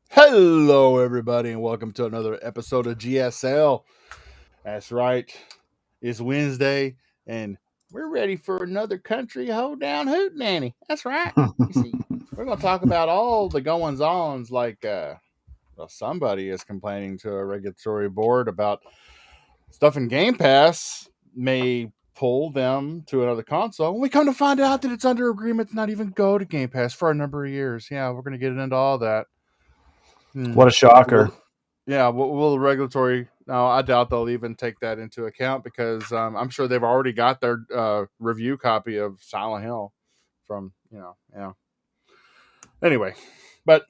Hello, everybody, and welcome to another episode of GSL. That's right. It's Wednesday, and we're ready for another country hoedown hootenanny. That's right. You see, we're going to talk about all the goings-ons, like somebody is complaining to a regulatory board about stuff in Game Pass may pull them to another console. And we come to find out that it's under agreement to not even go to Game Pass for a number of years. Yeah, we're going to get into all that. What a shocker. Will the regulatory? No, I doubt they'll even take that into account because I'm sure they've already got their review copy of Silent Hill from Anyway, but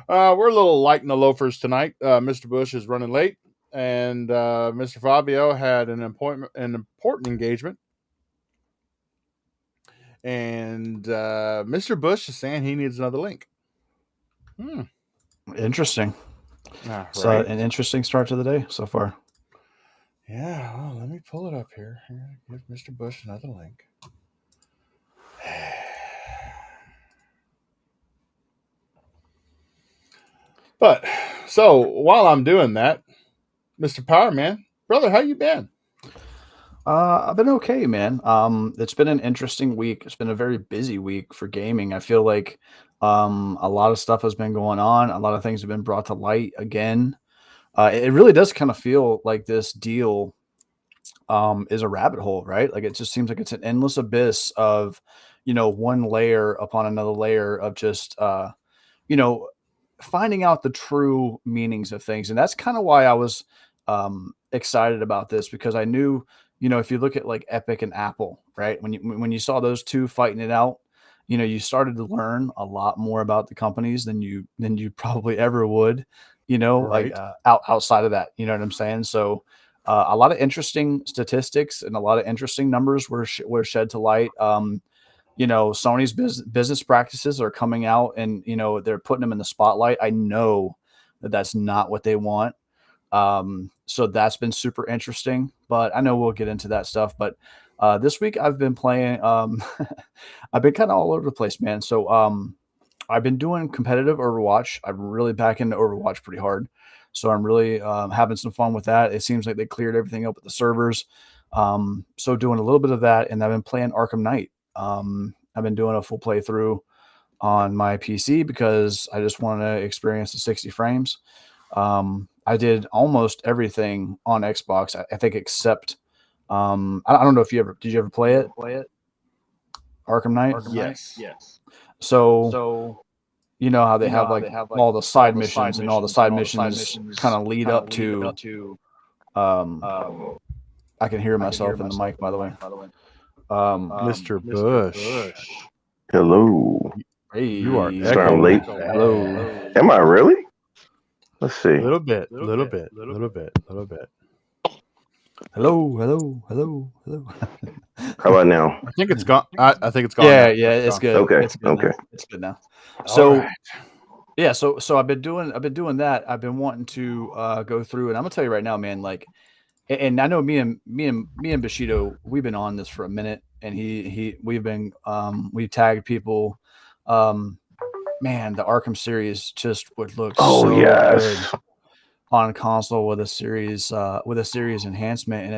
we're a little light in the loafers tonight. Mr. Bush is running late, and Mr. Fabio had an important engagement, and Mr. Bush is saying he needs another link. Interesting. Right. So an interesting start to the day so far. Yeah, well, let me pull it up here. I'm going to give Mr. Bush another link. But, so, while I'm doing that, Mr. Powerman, brother, how you been? I've been okay, man. It's been an interesting week. It's been a very busy week for gaming. I feel like a lot of stuff has been going on. A lot of things have been brought to light again. It really does kind of feel like this deal is a rabbit hole, right? Like it just seems like it's an endless abyss of, one layer upon another layer of just, finding out the true meanings of things. And that's kind of why I was excited about this, because I knew, if you look at like Epic and Apple, right, when you saw those two fighting it out, you started to learn a lot more about the companies than you probably ever would, Right. like outside of that. You know what I'm saying? So a lot of interesting statistics and a lot of interesting numbers were shed to light. Sony's business practices are coming out, and they're putting them in the spotlight. I know that that's not what they want. So that's been super interesting, but I know we'll get into that stuff. But this week I've been playing. I've been kind of all over the place, man. So I've been doing competitive Overwatch. I'm really back into Overwatch pretty hard. So I'm really having some fun with that. It seems like they cleared everything up with the servers. So doing a little bit of that, and I've been playing Arkham Knight. I've been doing a full playthrough on my PC because I just want to experience the 60 frames. I did almost everything on Xbox, I think, except I don't know if did you ever play it? Arkham Knight? Yes. So you know how they have like all the side missions, and all the side missions kind of lead up to I can hear myself in the mic, by the way. Mr. Bush. Hello. Hey, You are Starting late. Hello. Am I really? Let's see. A little bit. Hello. How about now? I think it's gone. I think it's gone. Yeah, now. it's good. Okay, It's good okay. now. It's good now. So All right. yeah, so I've been doing that. I've been wanting to go through, and I'm gonna tell you right now, man. Like, and I know me and Bushido, we've been on this for a minute, and we've been we tagged people. Man, the Arkham series just would look so yes. good on console with a series enhancement, and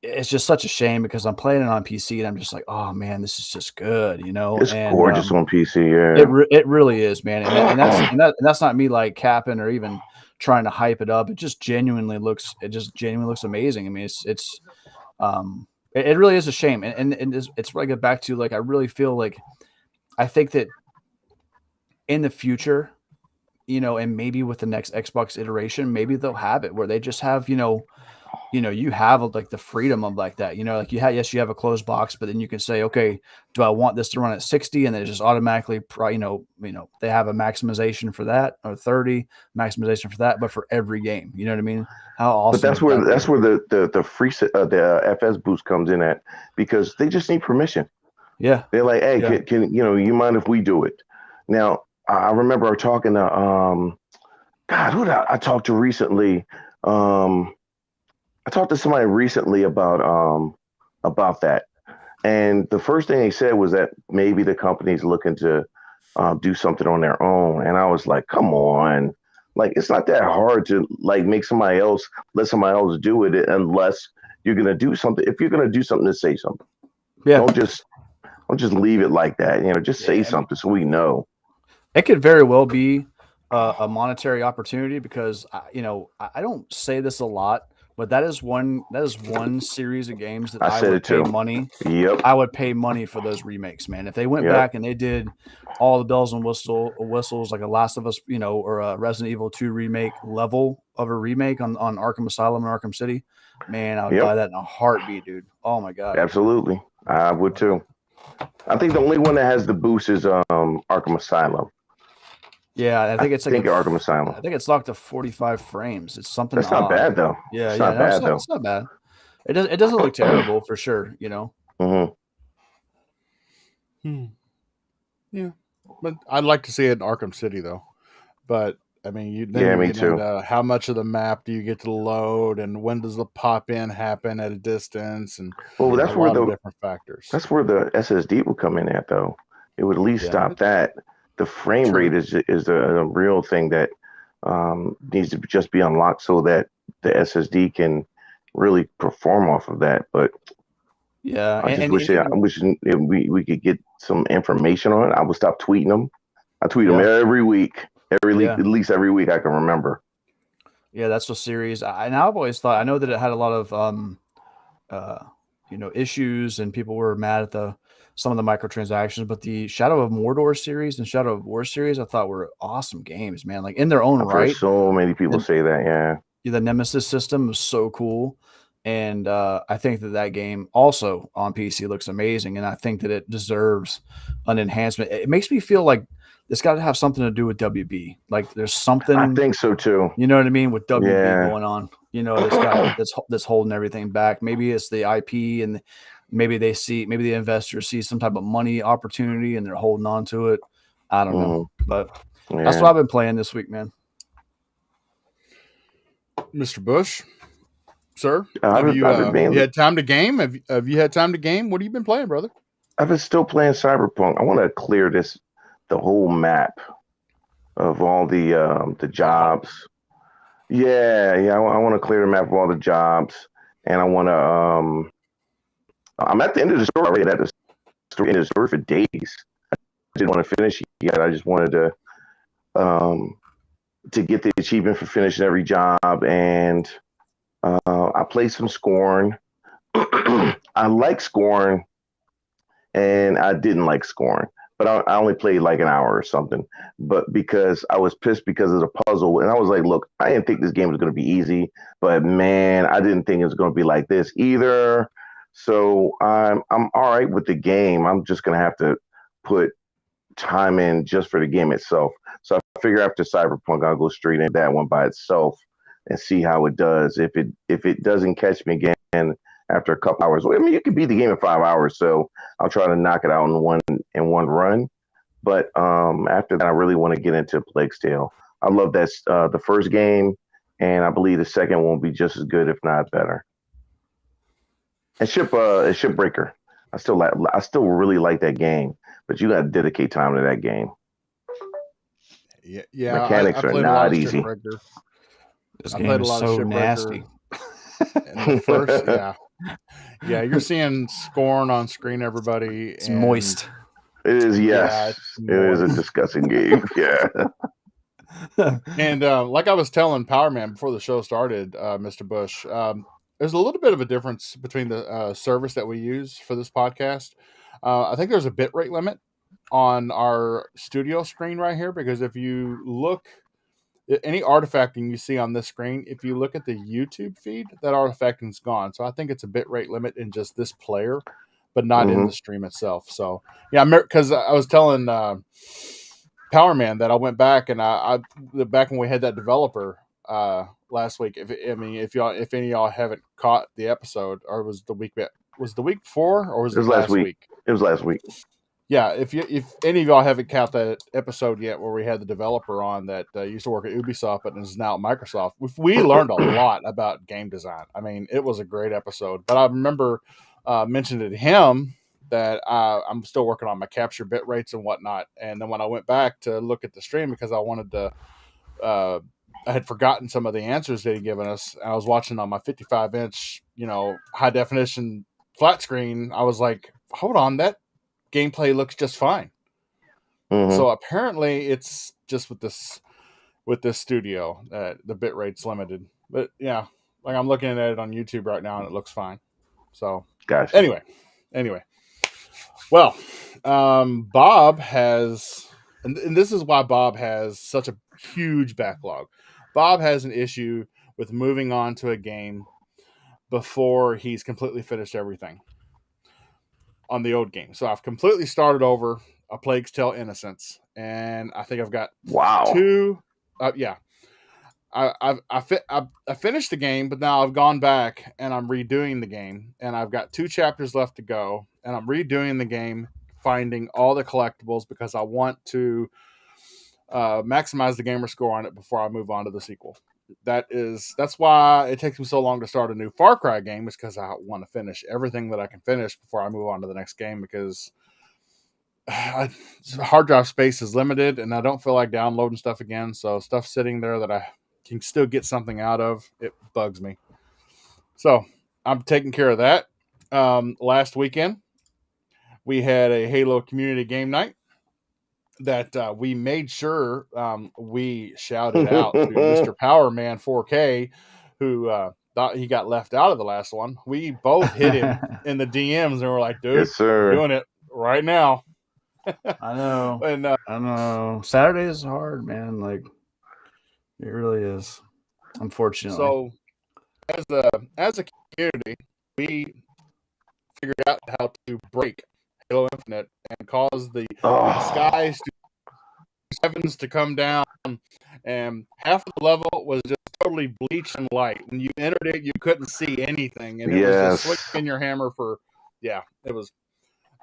it's just such a shame because I'm playing it on PC and I'm just like, oh man, this is just good, It's and gorgeous on PC. Yeah. it really is, man, and that's not me like capping or even trying to hype it up. It just genuinely looks amazing. I mean, it really is a shame, and it's where I get back to, like, I really feel like I think that in the future, and maybe with the next Xbox iteration, maybe they'll have it where they just have, you have like the freedom of like that, like you have a closed box, but then you can say, okay, do I want this to run at 60? And then it just automatically, they have a maximization for that, or 30 maximization for that, but for every game, you know what I mean? How awesome. But that's where the free the FS boost comes in at, because they just need permission. Yeah. They're like, hey, can you mind if we do it? Now, I remember talking to God, who did I talked to recently? I talked to somebody recently about that, and the first thing they said was that maybe the company's looking to do something on their own, and I was like, come on, like it's not that hard to like let somebody else do it, unless you're gonna do something. If you're gonna do something, to say something. Yeah. Don't just leave it like that. Just say something so we know. It could very well be a monetary opportunity, because I don't say this a lot, but that is one series of games that I would pay money. Yep. I would pay money for those remakes, man. If they went back and they did all the bells and whistles, like a Last of Us, or a Resident Evil 2 remake level of a remake on Arkham Asylum and Arkham City, man, I would buy that in a heartbeat, dude. Oh my God. Absolutely. I would too. I think the only one that has the boost is Arkham Asylum. Yeah, I think it's like Arkham Asylum. I think it's locked to 45 frames. It's something. That's not bad though. Yeah, it's not bad. It doesn't look terrible for sure. Yeah, but I'd like to see it in Arkham City though. But I mean, me too. How much of the map do you get to load, and when does the pop in happen at a distance, and that's where the different factors. That's where the SSD would come in at though. It would at least stop that. The frame rate is a real thing that needs to just be unlocked so that the SSD can really perform off of that. But I wish we could get some information on it. I would stop tweeting them. I tweet them every week, at least every week I can remember. Yeah, that's the series. And I've always thought, I know that it had a lot of issues, and people were mad at some of the microtransactions, but the Shadow of Mordor series and Shadow of War series, I thought were awesome games, man. Like in their own right. So many people say that, yeah. The Nemesis system was so cool. And I think that game also on PC looks amazing. And I think that it deserves an enhancement. It makes me feel like it's got to have something to do with WB. Like there's something. I think so too. You know what I mean? With WB going on, that's holding everything back. Maybe it's the IP, and maybe the investors see some type of money opportunity and they're holding on to it. I don't know, but that's what I've been playing this week, man. Mr. Bush, sir, have you had time to game? Have you had time to game? What have you been playing, brother? I've been still playing Cyberpunk. I want to clear the whole map of all the jobs. Yeah. I want to clear the map of all the jobs, and I want to. I'm at the end of the story already. At the end of the story for days. I didn't want to finish it yet. I just wanted to get the achievement for finishing every job, and I played some Scorn. I like Scorn, and I didn't like Scorn, but I only played like an hour or something. But because I was pissed because of the puzzle, and I was like, look, I didn't think this game was going to be easy, but man, I didn't think it was going to be like this either. So I'm all right with the game. I'm just going to have to put time in just for the game itself. So I figure after Cyberpunk, I'll go straight into that one by itself and see how it does. If it doesn't catch me again after a couple hours, I mean, you could beat the game in 5 hours, so I'll try to knock it out in one run. But after that, I really want to get into Plague's Tale. I love that the first game, and I believe the second one will be just as good, if not better. And Shipbreaker, I still really like that game, but you got to dedicate time to that game. Yeah. Mechanics are not easy. This game is so nasty. And the first, yeah, you're seeing Scorn on screen, everybody. It's moist. It is, yes. It is a disgusting game. Yeah. And like I was telling Powerman before the show started, Mr. Bush, there's a little bit of a difference between the service that we use for this podcast. I think there's a bitrate limit on our studio screen right here, because if you any artifacting you see on this screen, if you look at the YouTube feed, that artifacting's gone. So I think it's a bitrate limit in just this player, but not in the stream itself. So yeah, because I was telling Power Man that I went back and back when we had that developer last week. If any of y'all haven't caught the episode, or was the week before, or was it last week? It was last week. Yeah, if any of y'all haven't caught that episode yet, where we had the developer on that used to work at Ubisoft but is now at Microsoft, we learned a lot about game design. I mean, it was a great episode. But I remember mentioning to him that I'm still working on my capture bit rates and whatnot. And then when I went back to look at the stream, because I wanted to, I had forgotten some of the answers that he'd given us. I was watching on my 55-inch, high definition flat screen. I was like, hold on, that gameplay looks just fine. Mm-hmm. So apparently it's just with this studio that the bit rate's limited. But yeah, like I'm looking at it on YouTube right now and it looks fine. So gotcha. Anyway. Well, Bob has, and this is why Bob has such a huge backlog. Bob has an issue with moving on to a game before he's completely finished everything on the old game. So I've completely started over A Plague's Tale: Innocence, and I think I've got two. Yeah, I finished the game, but now I've gone back and I'm redoing the game, and I've got 2 chapters left to go, and I'm redoing the game, finding all the collectibles because I want to maximize the gamer score on it before I move on to the sequel. That's why it takes me so long to start a new Far Cry game, is because I want to finish everything that I can finish before I move on to the next game, because hard drive space is limited and I don't feel like downloading stuff again. So stuff sitting there that I can still get something out of, it bugs me. So I'm taking care of that. Last weekend we had a Halo community game night that we made sure we shouted out to Mr. Powerman 4K, who thought he got left out of the last one. We both hit him in the DMs and we're like, dude, yes, sir. we're doing it right now. I know. And I know. Saturday is hard, man. Like, it really is. Unfortunately. So as a community, we figured out how to break Halo Infinite and cause the skies to heavens to come down, and half of the level was just totally bleached and light. When you entered it, you couldn't see anything, and it was just swinging your hammer for. Yeah, it was.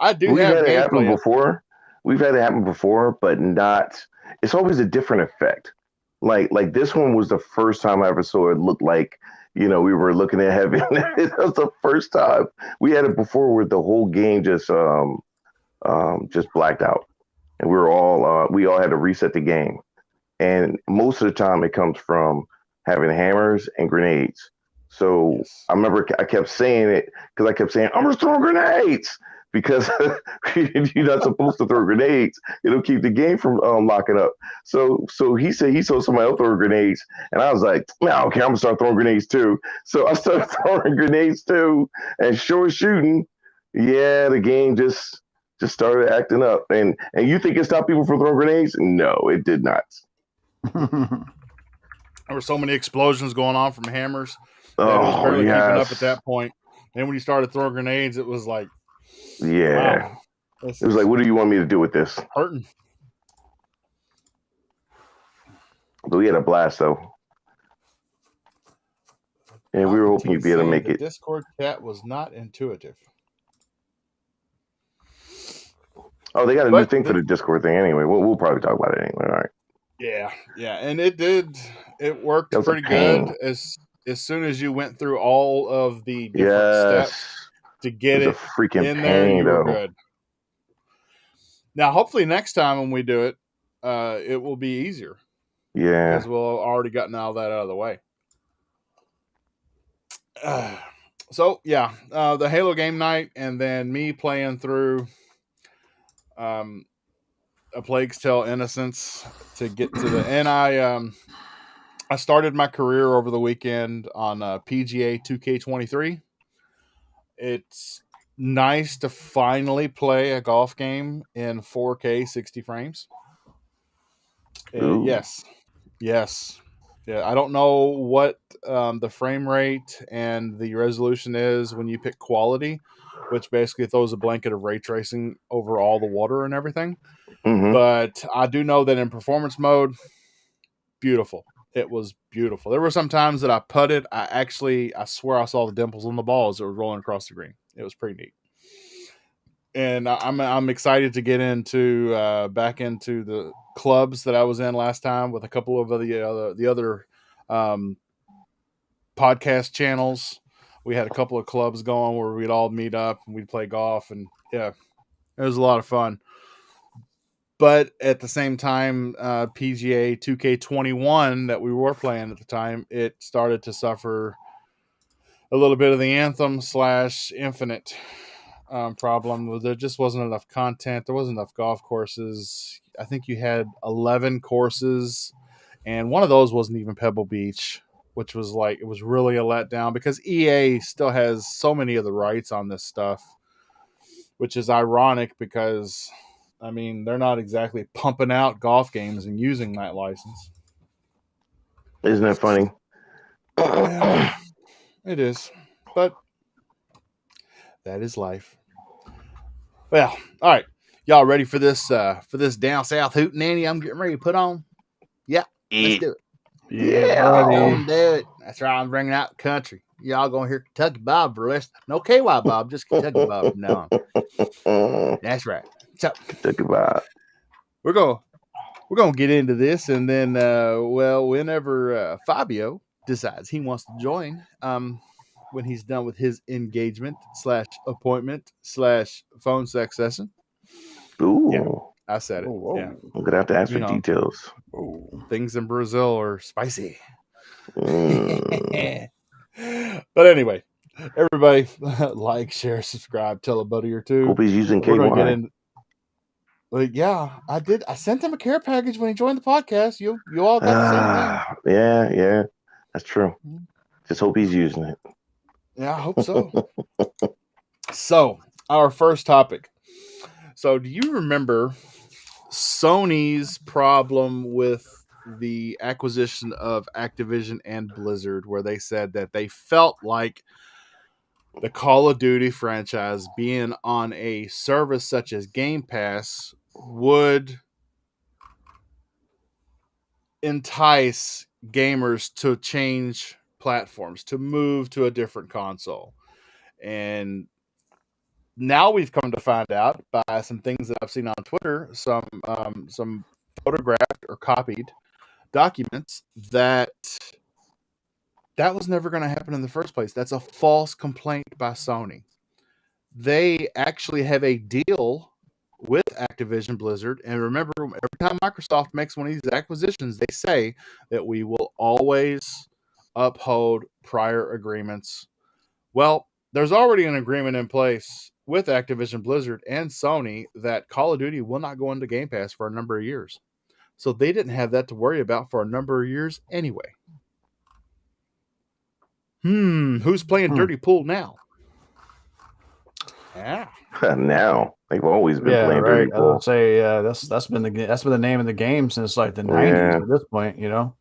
We've had it happen before. We've had it happen before, but not. It's always a different effect. Like this one was the first time I ever saw it look like, we were looking at heaven. It was the first time. We had it before where the whole game just blacked out, and we all had to reset the game. And most of the time, it comes from having hammers and grenades. So I remember I kept saying it because I kept saying, I'm just throwing grenades, because you're not supposed to throw grenades. It'll keep the game from locking up. So he said he saw somebody else throw grenades, and I was like, no, okay, I'm gonna start throwing grenades too. So I started throwing grenades too, and short shooting. Yeah, the game just started acting up. And you think it stopped people from throwing grenades? No, it did not. There were so many explosions going on from hammers that it was barely keeping up at that point. And when you started throwing grenades, it was like, yeah. Wow. It was like, what do you want me to do with this? Hurting. But we had a blast, though. And we were hoping you'd be able to make it. Discord chat was not intuitive. Oh, they got a new thing for the Discord thing anyway. We'll probably talk about it anyway. All right. Yeah. And it worked pretty good as soon as you went through all of the different steps to get it freaking in there, you were good. Now, hopefully next time when we do it, it will be easier. Yeah. Because we'll have already gotten all that out of the way. So, yeah, the Halo game night, and then me playing through A Plague's Tale: Innocence to get to the... And I started my career over the weekend on PGA 2K23. It's nice to finally play a golf game in 4K 60 frames. Yes. Yes. Yeah, I don't know what the frame rate and the resolution is when you pick quality, which basically throws a blanket of ray tracing over all the water and everything. Mm-hmm. But I do know that in performance mode, beautiful. It was beautiful. There were some times that I putted. I swear I saw the dimples on the ball as it was rolling across the green. It was pretty neat. And I'm excited to get into back into the clubs that I was in last time with a couple of the other um, podcast channels. We had a couple of clubs going where we'd all meet up and we'd play golf, and yeah, it was a lot of fun. But at the same time, PGA 2K21 that we were playing at the time, it started to suffer a little bit of the Anthem / Infinite problem. There just wasn't enough content. There wasn't enough golf courses. I think you had 11 courses, and one of those wasn't even Pebble Beach, which was like, it was really a letdown because EA still has so many of the rights on this stuff, which is ironic because, I mean, they're not exactly pumping out golf games and using that license. Isn't that funny? Yeah, it is. But that is life. Well, all right. Y'all ready for this down south hootenanny I'm getting ready to put on? Yeah, let's do it. Yeah. Don't do it. That's right. I'm bringing out the country. Y'all gonna hear Kentucky Bob for the rest. No KY Bob, just Kentucky Bob from now on. That's right. So Think about we're gonna get into this, and then whenever Fabio decides he wants to join, when he's done with his engagement / appointment / phone sex session. Ooh. Yeah. I said it. Whoa. Yeah. I'm gonna have to ask You for know. details. Ooh. Things in Brazil are spicy. Mm. But anyway, everybody like, share, subscribe, tell a buddy or two. Hope he's using We're gonna get KY. in. Like, yeah, I did. I sent him a care package when he joined the podcast. You all got the same thing. Yeah, that's true. Just hope he's using it. Yeah, I hope so. So, our first topic. So, do you remember Sony's problem with the acquisition of Activision and Blizzard, where they said that they felt like the Call of Duty franchise being on a service such as Game Pass would entice gamers to change platforms, to move to a different console? And now we've come to find out by some things that I've seen on Twitter, some photographed or copied documents, that was never going to happen in the first place. That's a false complaint by Sony. They actually have a deal with Activision Blizzard, and remember, every time Microsoft makes one of these acquisitions, they say that we will always uphold prior agreements. Well, there's already an agreement in place with Activision Blizzard and Sony that Call of Duty will not go into Game Pass for a number of years. So they didn't have that to worry about for a number of years anyway. Who's playing Dirty Pool now? Yeah. Now they've always been playing right. Dirty I would Pool. say that's been the name of the game since like the 90s at this point. You know.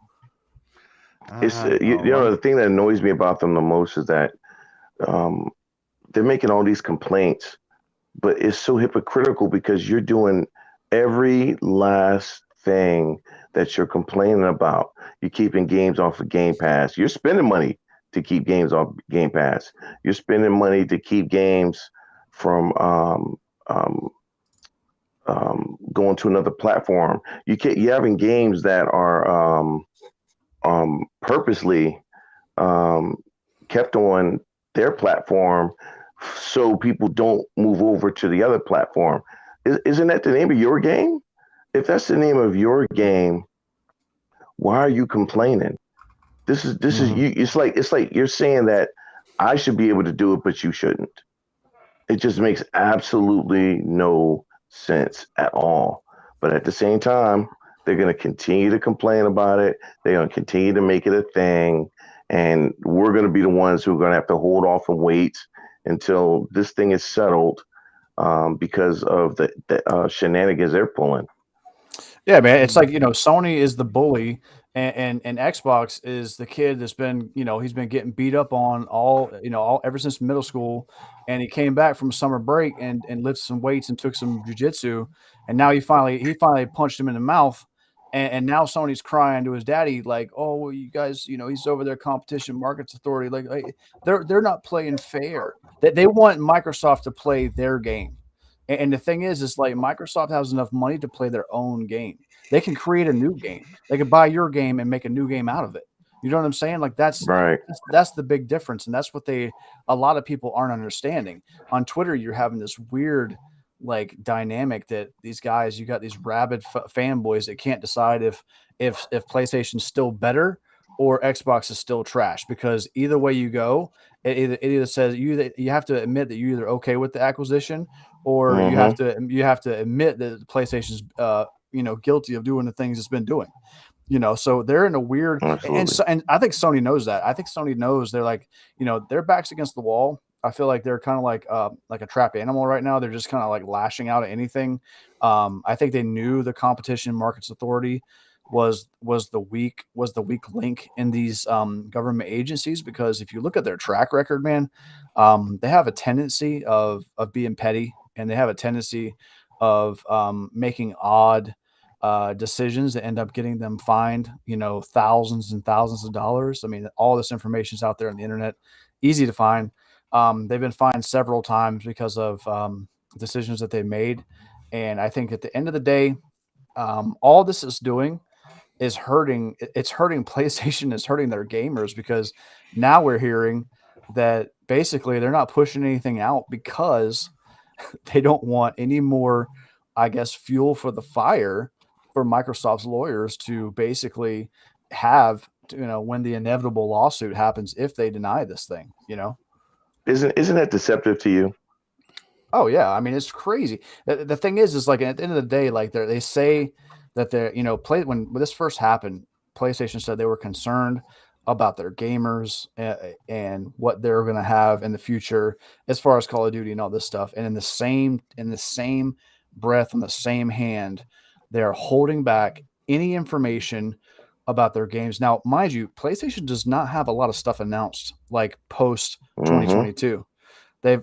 It's the thing that annoys me about them the most is that they're making all these complaints, but it's so hypocritical because you're doing every last thing that you're complaining about. You're keeping games off of Game Pass. You're spending money to keep games off Game Pass. You're spending money to keep games from going to another platform. You're having games that are purposely kept on their platform so people don't move over to the other platform. Isn't that the name of your game? If that's the name of your game, why are you complaining? This is you. It's like you're saying that I should be able to do it, but you shouldn't. It just makes absolutely no sense at all. But at the same time, they're going to continue to complain about it. They're going to continue to make it a thing. And we're going to be the ones who are going to have to hold off and wait until this thing is settled because of the shenanigans they're pulling. Yeah, man. It's like, Sony is the bully And Xbox is the kid that's been, he's been getting beat up on all ever since middle school, and he came back from summer break and lifted some weights and took some jujitsu, and now he finally punched him in the mouth, and now Sony's crying to his daddy like, oh, well, you guys, he's over there, Competition Markets Authority, like they're not playing fair. That they want Microsoft to play their game, and the thing is like Microsoft has enough money to play their own game. They can create a new game. They could buy your game and make a new game out of it. You know what I'm saying? Like that's the big difference, and that's what a lot of people aren't understanding. On Twitter, you're having this weird like dynamic that these guys, you got these rabid fanboys that can't decide if PlayStation's still better or Xbox is still trash, because either way you go, it either says you have to admit that you're either okay with the acquisition, or you have to admit that PlayStation's guilty of doing the things it's been doing. So they're in a weird, and I think Sony knows that. I think Sony knows they're like, their back's against the wall. I feel like they're kind of like a trapped animal right now. They're just kind of like lashing out at anything. I think they knew the Competition Markets Authority was the weak link in these government agencies, because if you look at their track record, man, they have a tendency of being petty, and they have a tendency of making odd decisions that end up getting them fined, thousands and thousands of dollars. I mean, all this information is out there on the internet, easy to find. They've been fined several times because of decisions that they made. And I think at the end of the day, all this is doing is hurting PlayStation, is hurting their gamers, because now we're hearing that basically they're not pushing anything out because they don't want any more, I guess, fuel for the fire for Microsoft's lawyers to basically have, when the inevitable lawsuit happens, if they deny this thing, Isn't that deceptive to you? Oh yeah. I mean, it's crazy. The thing is like at the end of the day, like they say that they're, when this first happened, PlayStation said they were concerned about their gamers and what they're going to have in the future as far as Call of Duty and all this stuff. And in the same breath, on the same hand, they're holding back any information about their games. Now, mind you, PlayStation does not have a lot of stuff announced like post 2022. They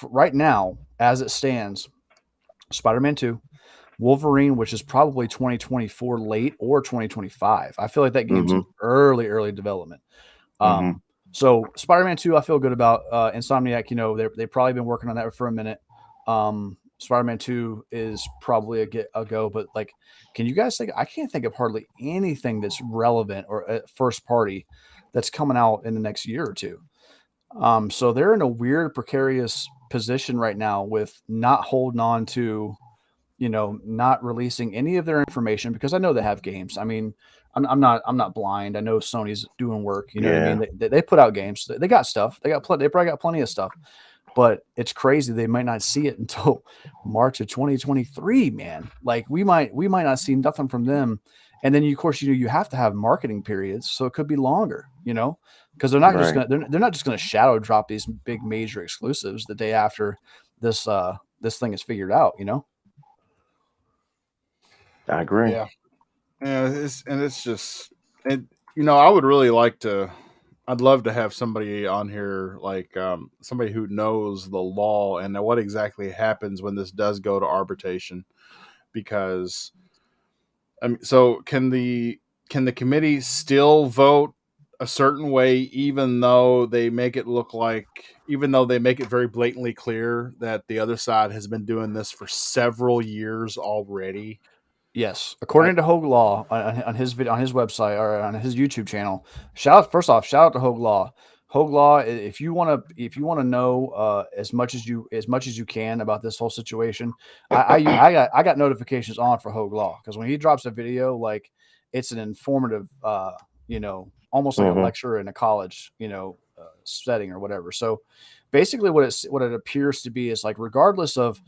right now, as it stands, Spider-Man 2, Wolverine, which is probably 2024 late or 2025. I feel like that game's in early development. So Spider-Man 2, I feel good about. Insomniac, they've probably been working on that for a minute. Spider-Man 2 is probably a go, but like, can you guys think? I can't think of hardly anything that's relevant or first party that's coming out in the next year or two. So they're in a weird, precarious position right now with not holding on to, not releasing any of their information, because I know they have games. I mean, I'm not blind. I know Sony's doing work. What I mean? They put out games. They got stuff. They probably got plenty of stuff. But it's crazy they might not see it until March of 2023, man. Like we might not see nothing from them. And then of course, you have to have marketing periods, so it could be longer, because they're not just gonna shadow drop these big major exclusives the day after this thing is figured out, I agree. Yeah. It's just, I would really like to. I'd love to have somebody on here, like somebody who knows the law and what exactly happens when this does go to arbitration. Because, so can the committee still vote a certain way, even though they make it very blatantly clear that the other side has been doing this for several years already? Yes, according to Hogue Law on his website or on his YouTube channel. Shout out to Hogue Law. Hogue Law, if you want to know as much as you can about this whole situation, I got notifications on for Hogue Law, because when he drops a video, like it's an informative, almost like a lecture in a college, setting or whatever. So basically, what it appears to be is like, regardless of,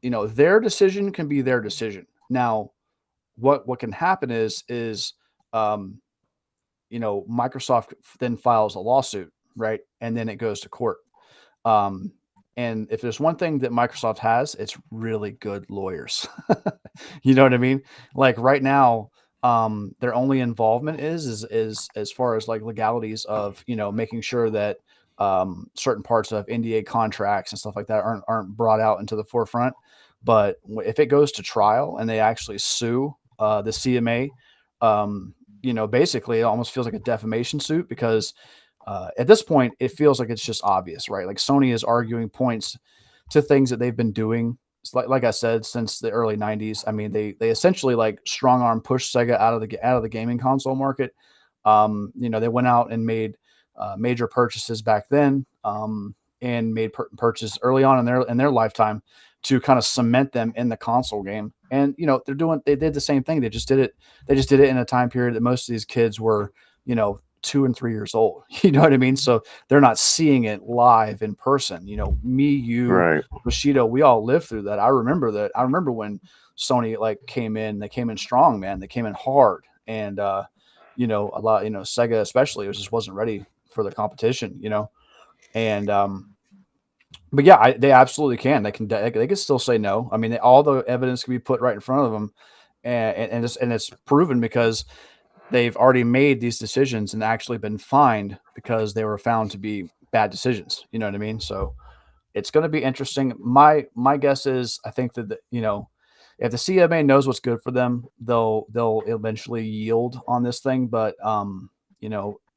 their decision can be their decision. Now, what can happen is Microsoft then files a lawsuit, right? And then it goes to court. And if there's one thing that Microsoft has, it's really good lawyers. You know what I mean? Like right now, their only involvement is as far as like legalities of, making sure that certain parts of NDA contracts and stuff like that aren't brought out into the forefront. But if it goes to trial and they actually sue the CMA, basically it almost feels like a defamation suit, because at this point it feels like it's just obvious, right? Like Sony is arguing points to things that they've been doing, like I said, since the early 90s. I mean, they essentially like strong arm pushed Sega out of the gaming console market. They went out and made major purchases back then, and made purchases early on in their lifetime to kind of cement them in the console game. And they did the same thing. They just did it in a time period that most of these kids were 2 and 3 years old. You know what I mean? So they're not seeing it live in person. Me, you, Right. Bushido, we all lived through that. I remember that. I remember when Sony came in strong, man. They came in hard, and a lot, Sega especially just wasn't ready for the competition, and but yeah, they absolutely can. They can still say no. I mean, all the evidence can be put right in front of them, and it's proven because they've already made these decisions and actually been fined because they were found to be bad decisions. You know what I mean? So it's going to be interesting. My guess is, I think that if the CMA knows what's good for them, they'll eventually yield on this thing. But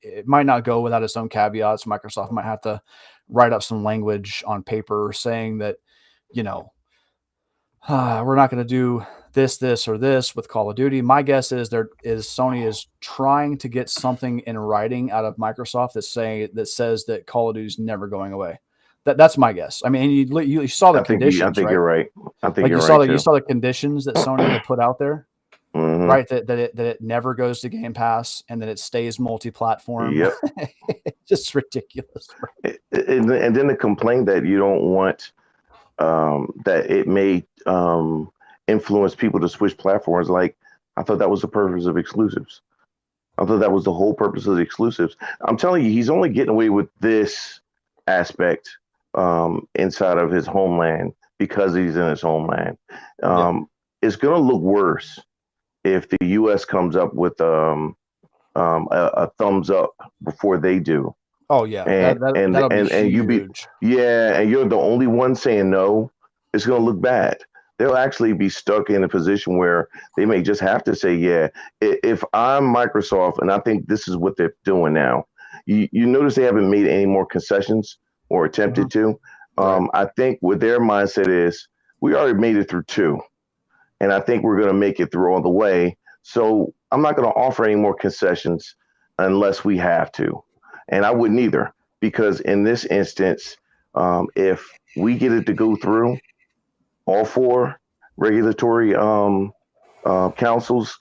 it might not go without its own caveats. Microsoft might have to write up some language on paper saying that we're not going to do this or this with Call of Duty. My guess is Sony is trying to get something in writing out of Microsoft that says that Call of Duty is never going away. That's my guess. I mean, you saw the conditions. I think right? You're right. I think you saw the conditions that Sony had put out there, right? That it never goes to Game Pass and that it stays multi-platform. Yep. Just ridiculous. And then the complaint that you don't want that it may influence people to switch platforms. Like, I thought that was the purpose of exclusives. I thought that was the whole purpose of the exclusives. I'm telling you, he's only getting away with this aspect inside of his homeland because he's in his homeland. It's going to look worse if the U.S. comes up with a thumbs up before they do. Oh yeah, and you're the only one saying no. It's going to look bad. They'll actually be stuck in a position where they may just have to say, yeah. If I'm Microsoft, and I think this is what they're doing now, you notice they haven't made any more concessions or attempted to. I think what their mindset is, we already made it through 2, and I think we're going to make it through all the way. So I'm not going to offer any more concessions unless we have to. And I wouldn't either, because in this instance, if we get it to go through all 4 regulatory councils,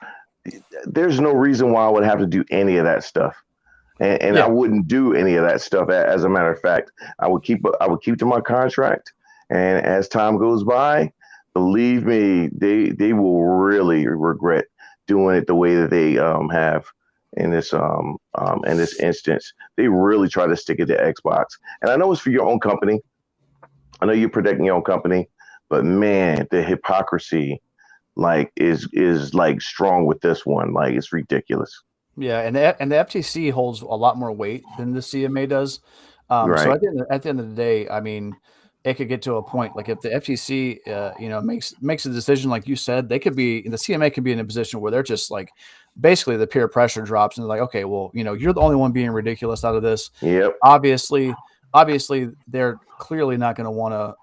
there's no reason why I would have to do any of that stuff. And I wouldn't do any of that stuff. As a matter of fact, I would keep to my contract. And as time goes by, believe me, they will really regret doing it the way that they have in this instance. They really try to stick it to Xbox. And I know it's for your own company. I know you're protecting your own company, but man, the hypocrisy is strong with this one. Like, it's ridiculous. Yeah, and the FTC holds a lot more weight than the CMA does. Right. So at the end of the day, I mean, it could get to a point like if the FTC, makes a decision, like you said, the CMA could be in a position where they're just like, basically the peer pressure drops and they're like, okay, well, you're the only one being ridiculous out of this. Yep. Obviously, they're clearly not going to want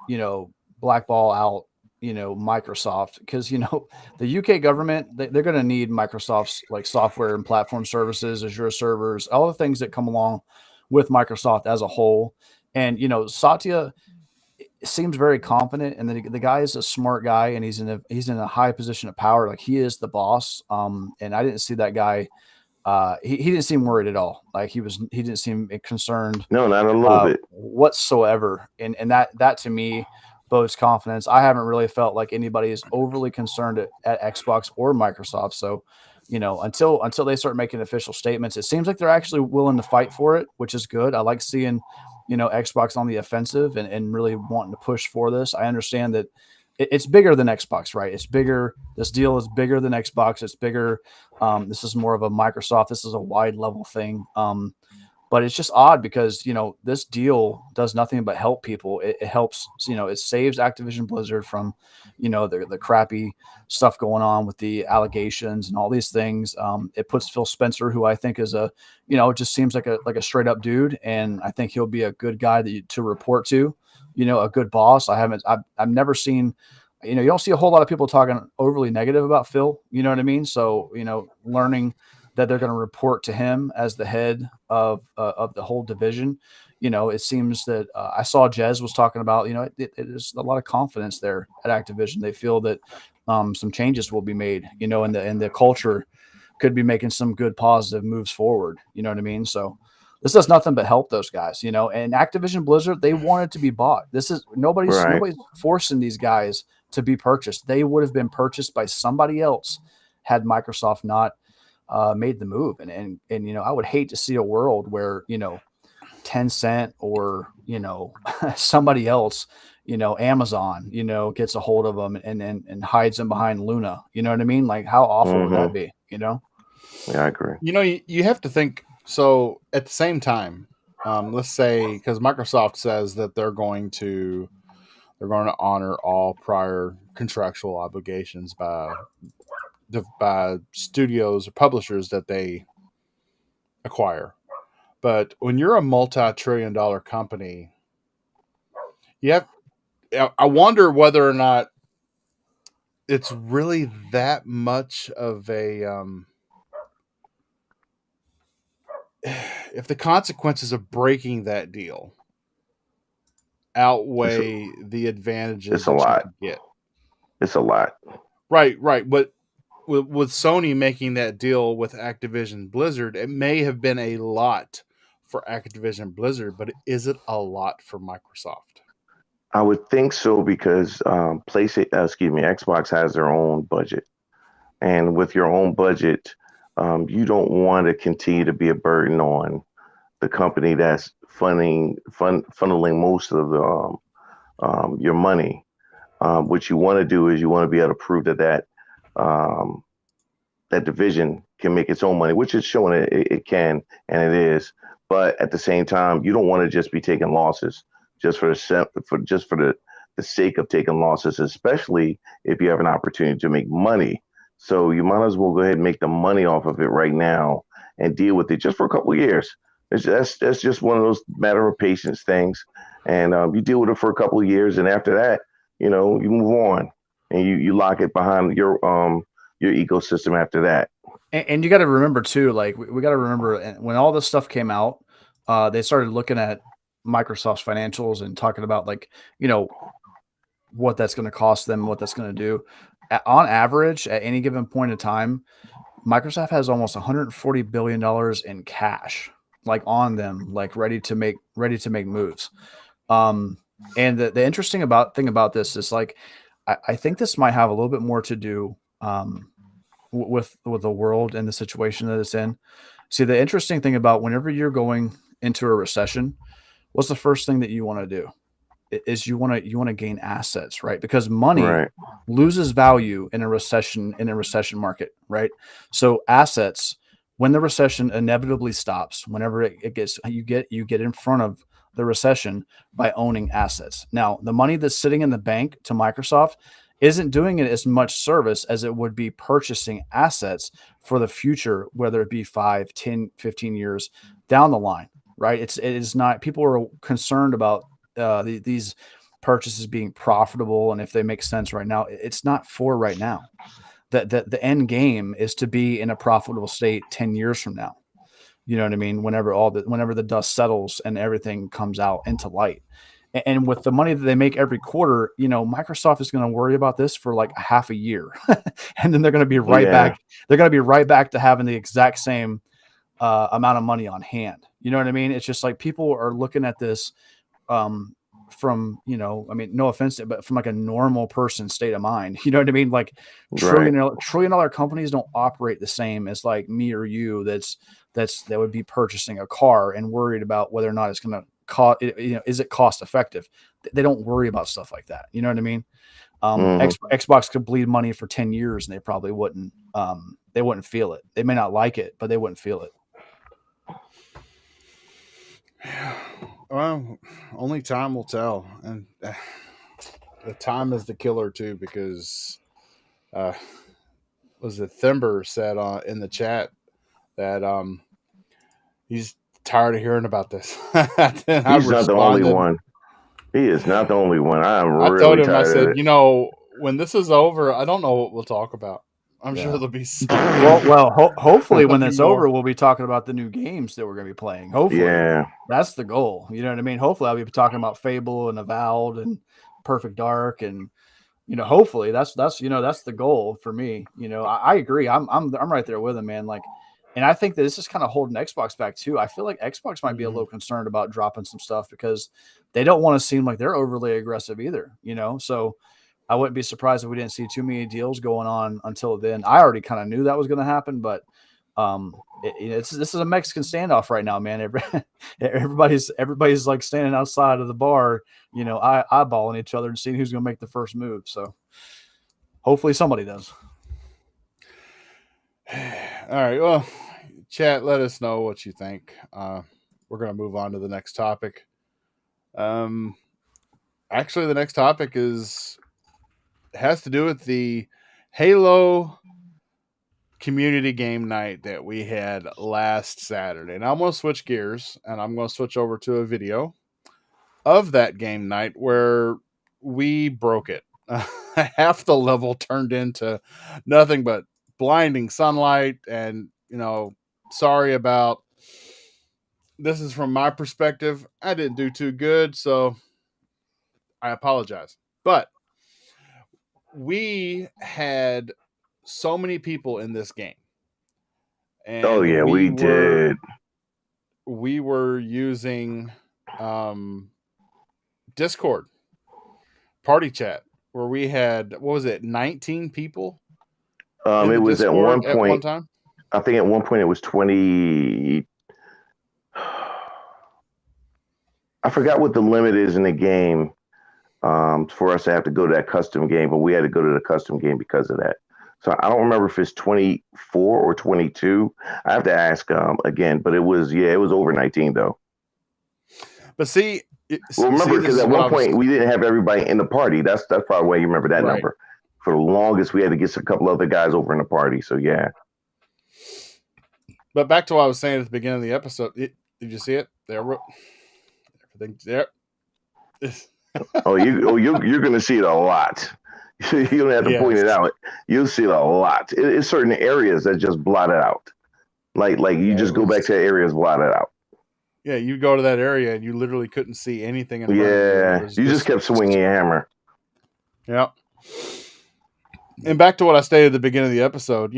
to, blackball out, Microsoft, because, the UK government, they're going to need Microsoft's like software and platform services, Azure servers, all the things that come along with Microsoft as a whole. And, Satya seems very confident, and the guy is a smart guy, and he's in a high position of power. Like, he is the boss. And I didn't see that guy. He didn't seem worried at all. Like, he didn't seem concerned. No, not a little bit whatsoever. And that to me bodes confidence. I haven't really felt like anybody is overly concerned at Xbox or Microsoft. So, until they start making official statements, it seems like they're actually willing to fight for it, which is good. I like seeing, Xbox on the offensive and really wanting to push for this. I understand that, it's bigger than Xbox, right? It's bigger. This deal is bigger than Xbox. It's bigger. This is more of a Microsoft. This is a wide level thing. But it's just odd because, this deal does nothing but help people. It helps, it saves Activision Blizzard from, the crappy stuff going on with the allegations and all these things. It puts Phil Spencer, who I think is just seems like a straight up dude. And I think he'll be a good guy to report to, a good boss. I've never seen, you don't see a whole lot of people talking overly negative about Phil. You know what I mean? So, learning that they're going to report to him as the head of the whole division. It seems that I saw Jez was talking about, it is a lot of confidence there at Activision. They feel that some changes will be made, and the culture could be making some good positive moves forward. You know what I mean? So this does nothing but help those guys, and Activision Blizzard, they wanted to be bought. This is nobody's forcing these guys to be purchased. They would have been purchased by somebody else had Microsoft not made the move. And I would hate to see a world where, Tencent or, somebody else, Amazon, gets a hold of them and hides them behind Luna. You know what I mean? Like, how awful would that be? Yeah, I agree. You have to think. So at the same time, let's say, because Microsoft says that they're going to honor all prior contractual obligations by studios or publishers that they acquire. But when you're a multi-trillion-dollar company, I wonder whether or not it's really that much of a if the consequences of breaking that deal outweigh the advantages. It's a lot. It's a lot. Right. But with Sony making that deal with Activision Blizzard, it may have been a lot for Activision Blizzard, but is it a lot for Microsoft? I would think so because Xbox has their own budget, and with your own budget, you don't want to continue to be a burden on the company that's funneling most of the your money. What you want to do is you want to be able to prove that division can make its own money, which is showing it can, and it is. But at the same time, you don't want to just be taking losses just for the sake of taking losses, especially if you have an opportunity to make money. So you might as well go ahead and make the money off of it right now and deal with it just for a couple of years. That's just one of those matter of patience things, and you deal with it for a couple of years, and after that, you move on and you lock it behind your ecosystem after that. And you got to remember too, like we got to remember when all this stuff came out, they started looking at Microsoft's financials and talking about what that's going to cost them, what that's going to do. On average, at any given point in time, Microsoft has almost $140 billion in cash, like on them, like ready to make moves. And the interesting thing about this is like, I think this might have a little bit more to do with the world and the situation that it's in. See, the interesting thing about whenever you're going into a recession, what's the first thing that you want to do? Is you want to gain assets, right? Because money loses value in a recession market, right? So assets, when the recession inevitably stops, whenever it gets, you get in front of the recession by owning assets. Now, the money that's sitting in the bank to Microsoft isn't doing it as much service as it would be purchasing assets for the future, whether it be 5, 10, 15 years down the line, right? It is not, people are concerned about these purchases being profitable and if they make sense right now. It's not for right now. The end game is to be in a profitable state 10 years from now. You know what I mean? Whenever the dust settles and everything comes out into light. And with the money that they make every quarter, Microsoft is going to worry about this for like a half a year. And then they're going to be back. They're going to be right back to having the exact same amount of money on hand. You know what I mean? It's just like people are looking at this from, no offense, but from like a normal person state of mind. You know what I mean? Like trillion dollar companies don't operate the same as like me or you that would be purchasing a car and worried about whether or not it's going to cost, is it cost effective? They don't worry about stuff like that. You know what I mean? Xbox could bleed money for 10 years and they probably wouldn't feel it. They may not like it, but they wouldn't feel it. Well, only time will tell, and the time is the killer too. Because was it Thimber said in the chat that he's tired of hearing about this. He's not the only one. He is not the only one. I told him, I said, when this is over, I don't know what we'll talk about. I'm sure there'll be hopefully when it's over, we'll be talking about the new games that we're going to be playing. Hopefully. Yeah. That's the goal. You know what I mean? Hopefully I'll be talking about Fable and Avowed and Perfect Dark, and hopefully that's the goal for me. I agree. I'm right there with him, man. Like, and I think that this is kind of holding Xbox back too. I feel like Xbox might be a little concerned about dropping some stuff because they don't want to seem like they're overly aggressive either, So I wouldn't be surprised if we didn't see too many deals going on until then. I already kind of knew that was going to happen, but this is a Mexican standoff right now, man. Everybody's like standing outside of the bar, eyeballing each other and seeing who's going to make the first move. So hopefully somebody does. All right. Well, chat, let us know what you think. We're going to move on to the next topic. Actually, the next topic has to do with the Halo community game night that we had last Saturday. And I'm going to switch gears and I'm going to switch over to a video of that game night where we broke it. Half the level turned into nothing but blinding sunlight, and sorry about this. Is from my perspective. I didn't do too good, so I apologize. But we had so many people in this game. And we did. We were using Discord party chat where we had, 19 people? It was Discord at one point. one time? I think at one point it was 20. I forgot what the limit is in the game for us to have to go to that custom game, but we had to go to the custom game because of that. So I don't remember if it's 24 or 22. I have to ask again, but it was over 19 though. But see, remember, because at one point we didn't have everybody in the party. That's probably why you remember that number. For the longest, we had to get a couple other guys over in the party. So yeah. But back to what I was saying at the beginning of the episode. Did you see it? There, everything's there. You're going to see it a lot. You don't have to point it out. You'll see it a lot. It's certain areas that just blot it out. Like you just go back to that area, blot it out. Yeah, you go to that area and you literally couldn't see anything in front of you. You just kept swinging your hammer. Yeah. And back to what I stated at the beginning of the episode,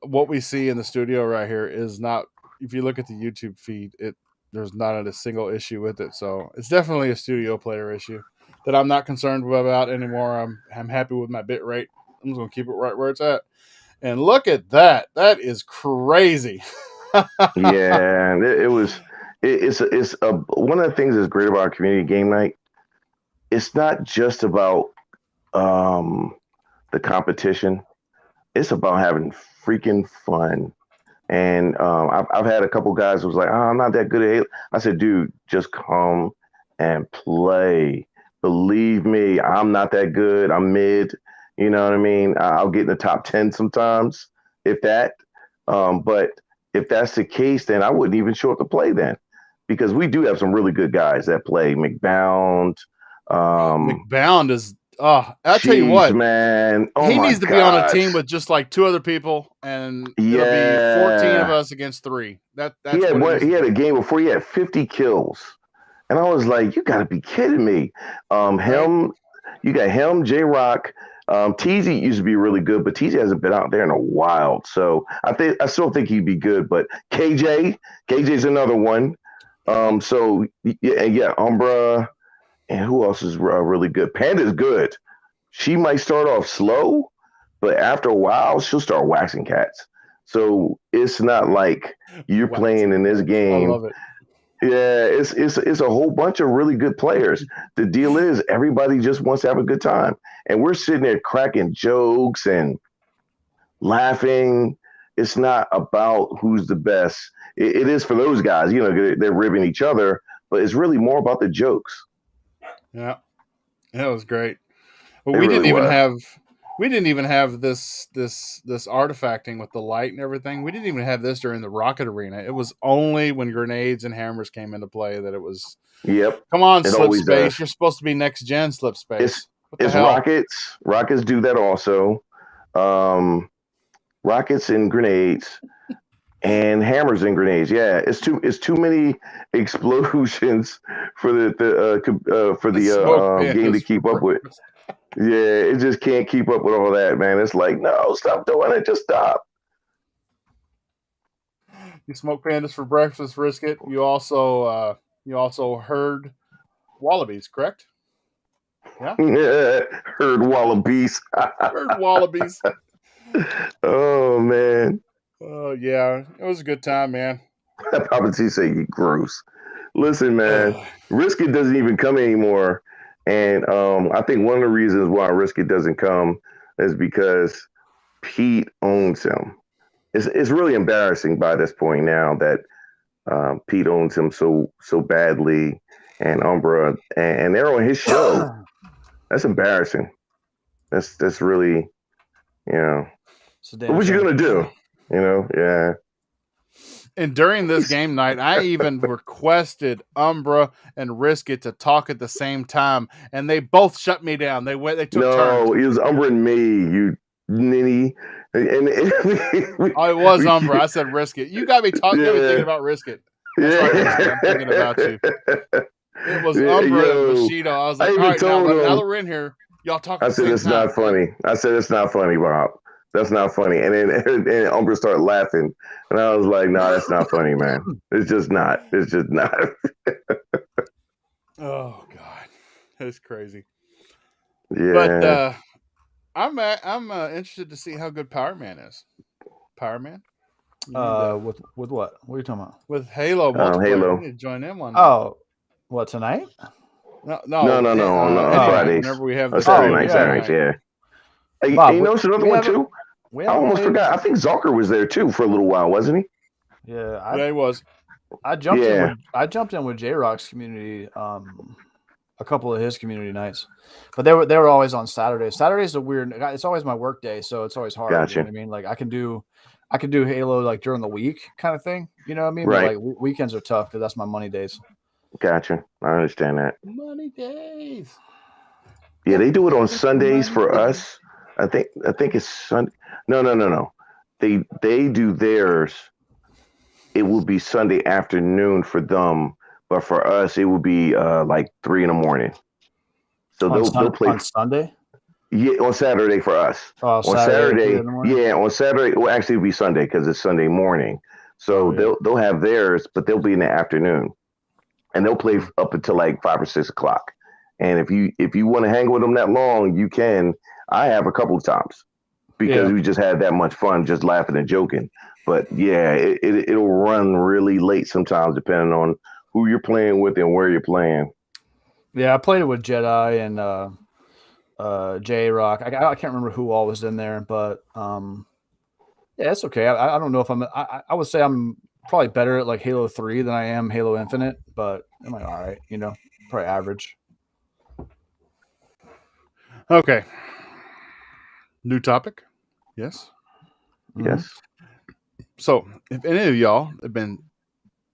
what we see in the studio right here is not, if you look at the YouTube feed, there's not a single issue with it. So it's definitely a studio player issue that I'm not concerned about anymore. I'm happy with my bit rate. I'm just going to keep it right where it's at. And look at that. That is crazy. Yeah, it was. It's one of the things that's great about our community game night. It's not just about the competition. It's about having freaking fun. And I've had a couple guys who was like, I'm not that good at Halo. I said, dude, just come and play. Believe me, I'm not that good. I'm mid. You know what I mean? I'll get in the top 10 sometimes, if that. But if that's the case, then I wouldn't even show up to play then. Because we do have some really good guys that play. McBound. McBound is... I'll tell you what, man. He needs to be on a team with just like 2 other people, and it'll be 14 of us against 3. That's he had a game before he had 50 kills, and I was like, "You got to be kidding me!" You got him, J Rock, TZ used to be really good, but TZ hasn't been out there in a while, so I still think he'd be good. But KJ's another one. So yeah, Umbra. And who else is really good? Panda's good. She might start off slow, but after a while, she'll start waxing cats. So it's not like you're playing in this game. I love it. Yeah, it's a whole bunch of really good players. The deal is everybody just wants to have a good time, and we're sitting there cracking jokes and laughing. It's not about who's the best. It is for those guys, they're ribbing each other, but it's really more about the jokes. Yeah, that was great. Well, It we really didn't even was. have this artifacting with the light and everything. We didn't even have this during the Rocket Arena. It was only when grenades and hammers came into play that it was. Yep, Come on, it Slip always does. Space. You're supposed to be next gen Slip It's Space. What the it's hell? rockets. Rockets do that also. Rockets and grenades and hammers and grenades. Yeah, it's too many explosions for the game to keep up with. Yeah, it just can't keep up with all that, man. It's like, no, stop doing it. Just stop. You smoke pandas for breakfast, Brisket. You also heard wallabies, correct? Yeah, Herd wallabies. heard wallabies. Oh man, Oh yeah, it was a good time, man. Papa T say you gross. Listen, man, Risk It doesn't even come anymore, and I think one of the reasons why Risk It doesn't come is because Pete owns him. It's really embarrassing by this point now that Pete owns him so badly, and Umbra, and they're on his show. That's embarrassing. That's really, you know. But what you gonna do? Yeah. And during this game night, I even requested Umbra and Risk It to talk at the same time, and they both shut me down. They took turns. No, it was Umbra and me, you ninny. And it was Umbra. I said Risk It. You got me talking. You got me thinking about Risk It. That's right, Risk It. I'm thinking about you. It was Umbra and Bushido. I was like, all right, now that we're in here, y'all talk. I said it's not funny. I said it's not funny, Bob. That's not funny. And then Umbra started laughing, and I was like, no, that's not funny, man. It's just not. It's just not. Oh God, that's crazy. Yeah. But I'm interested to see how good Power Man is. Power Man. With what? What are you talking about? With Halo multiplayer. Halo. You need to join them one. Oh, what, tonight? No. On Fridays. Whenever we have the Saturday nights, yeah. Hey, Bob, you know another one too? I almost forgot. I think Zucker was there too for a little while, wasn't he? Yeah, he was. I jumped in with J Rock's community, a couple of his community nights, but they were always on Saturdays. Saturday's a weird. It's always my work day, so it's always hard. Gotcha. You know what I mean? Like I can do Halo like during the week kind of thing. You know what I mean? Right. But, like weekends are tough because that's my money days. Gotcha. I understand that. Money days. Yeah, they do it on Sundays for us. I think it's Sunday. No. They do theirs. It would be Sunday afternoon for them, but for us it would be like 3 a.m. So they'll play on Sunday. Yeah, on Saturday for us. Oh, on Saturday, on Saturday. Well, actually, it'll be Sunday because it's Sunday morning. So they'll have theirs, but they'll be in the afternoon, and they'll play up until like 5 or 6 o'clock. And if you want to hang with them that long, you can. I have a couple of times because we just had that much fun, just laughing and joking. But yeah, it'll run really late sometimes, depending on who you're playing with and where you're playing. Yeah, I played it with Jedi and J Rock. I can't remember who all was in there, but yeah, it's okay. I don't know if I would say I'm probably better at like Halo 3 than I am Halo Infinite, but I'm like all right, probably average. Okay. New topic? Yes? Yes. So, if any of y'all have been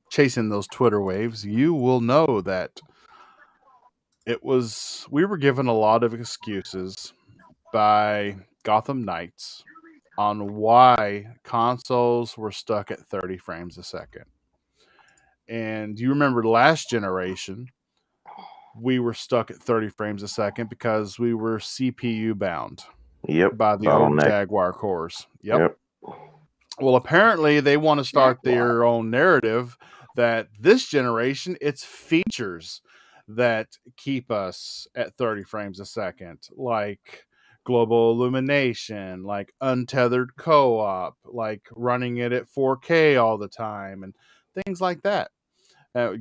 chasing those Twitter waves, you will know that we were given a lot of excuses by Gotham Knights on why consoles were stuck at 30 frames a second. And you remember last generation, we were stuck at 30 frames a second because we were CPU bound. Yep. By the old Jaguar cores. Yep. Well, apparently they want to start their own narrative that this generation, it's features that keep us at 30 frames a second, like global illumination, like untethered co-op, like running it at 4K all the time, and things like that.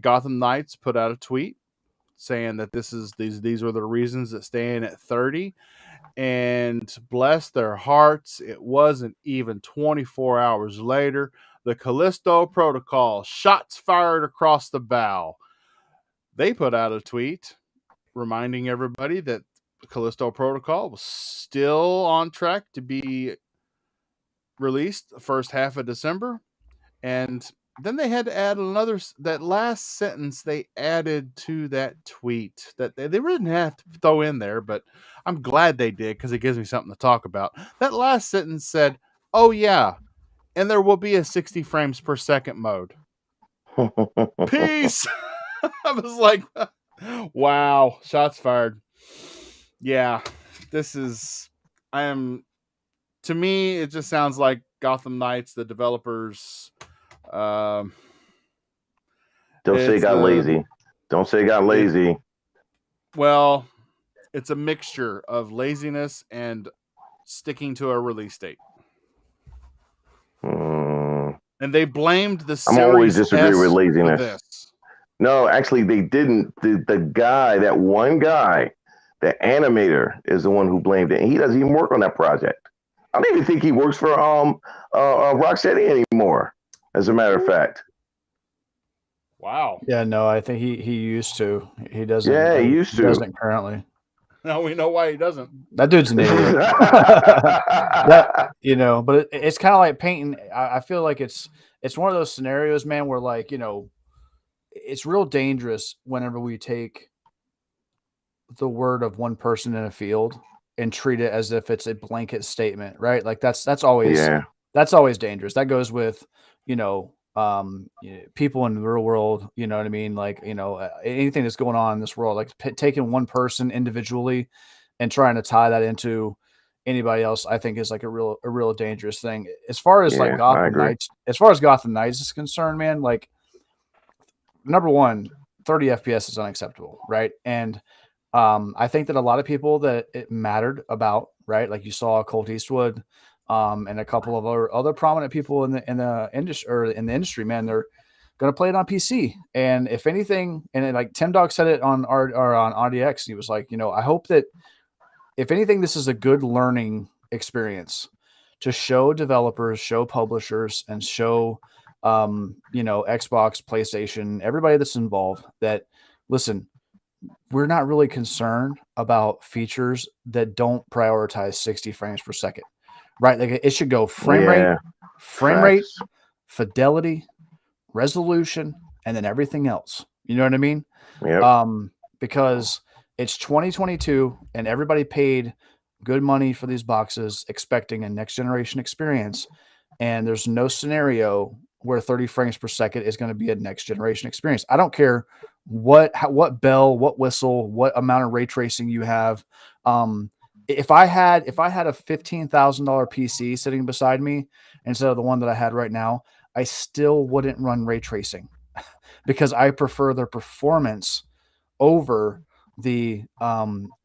Gotham Knights put out a tweet saying that these are the reasons that staying at 30. And bless their hearts, it wasn't even 24 hours later. The Callisto Protocol, shots fired across the bow. They put out a tweet reminding everybody that Callisto Protocol was still on track to be released the first half of December. And then they had to add that last sentence they added to that tweet that they didn't have to throw in there, but I'm glad they did because it gives me something to talk about. That last sentence said, "Oh yeah, and there will be a 60 frames per second mode." Peace. I was like, wow, shots fired. Yeah, to me, it just sounds like Gotham Knights, the developers. Don't say it got lazy. Don't say it got lazy. Well, it's a mixture of laziness and sticking to a release date. And they blamed the Series I'm always disagree with laziness. For this. No, actually, they didn't. The guy, that one guy, the animator, is the one who blamed it. And he doesn't even work on that project. I don't even think he works for Rocksteady anymore, as a matter of fact. Wow. Yeah, no, I think he used to. He doesn't. Yeah, he used to. Doesn't currently. Now we know why he doesn't. That dude's an idiot. But it's kind of like painting. I feel like it's one of those scenarios, man, where like, it's real dangerous whenever we take the word of one person in a field and treat it as if it's a blanket statement, right? Like that's always dangerous. That goes with, people in the real world, you know what I mean? Like, anything that's going on in this world, like taking one person individually and trying to tie that into anybody else, I think is like a real dangerous thing. As far as like Gotham Knights is concerned, man, like number one, 30 FPS is unacceptable. Right. And, I think that a lot of people that it mattered about, right? Like you saw Colt Eastwood, and a couple of other prominent people in the industry, man, they're going to play it on PC. And if anything, and like Tim Dog said it on on RDX, he was like, I hope that if anything, this is a good learning experience to show developers, show publishers, and show, Xbox, PlayStation, everybody that's involved that, listen, we're not really concerned about features that don't prioritize 60 frames per second. Right, like it should go frame rate, fidelity, resolution, and then everything else. You know what I mean? Yep. Because it's 2022 and everybody paid good money for these boxes, expecting a next generation experience, and there's no scenario where 30 frames per second is going to be a next generation experience. I don't care what bell, what whistle, what amount of ray tracing you have. If I had a $15,000 PC sitting beside me instead of the one that I had right now, I still wouldn't run ray tracing because I prefer their performance over the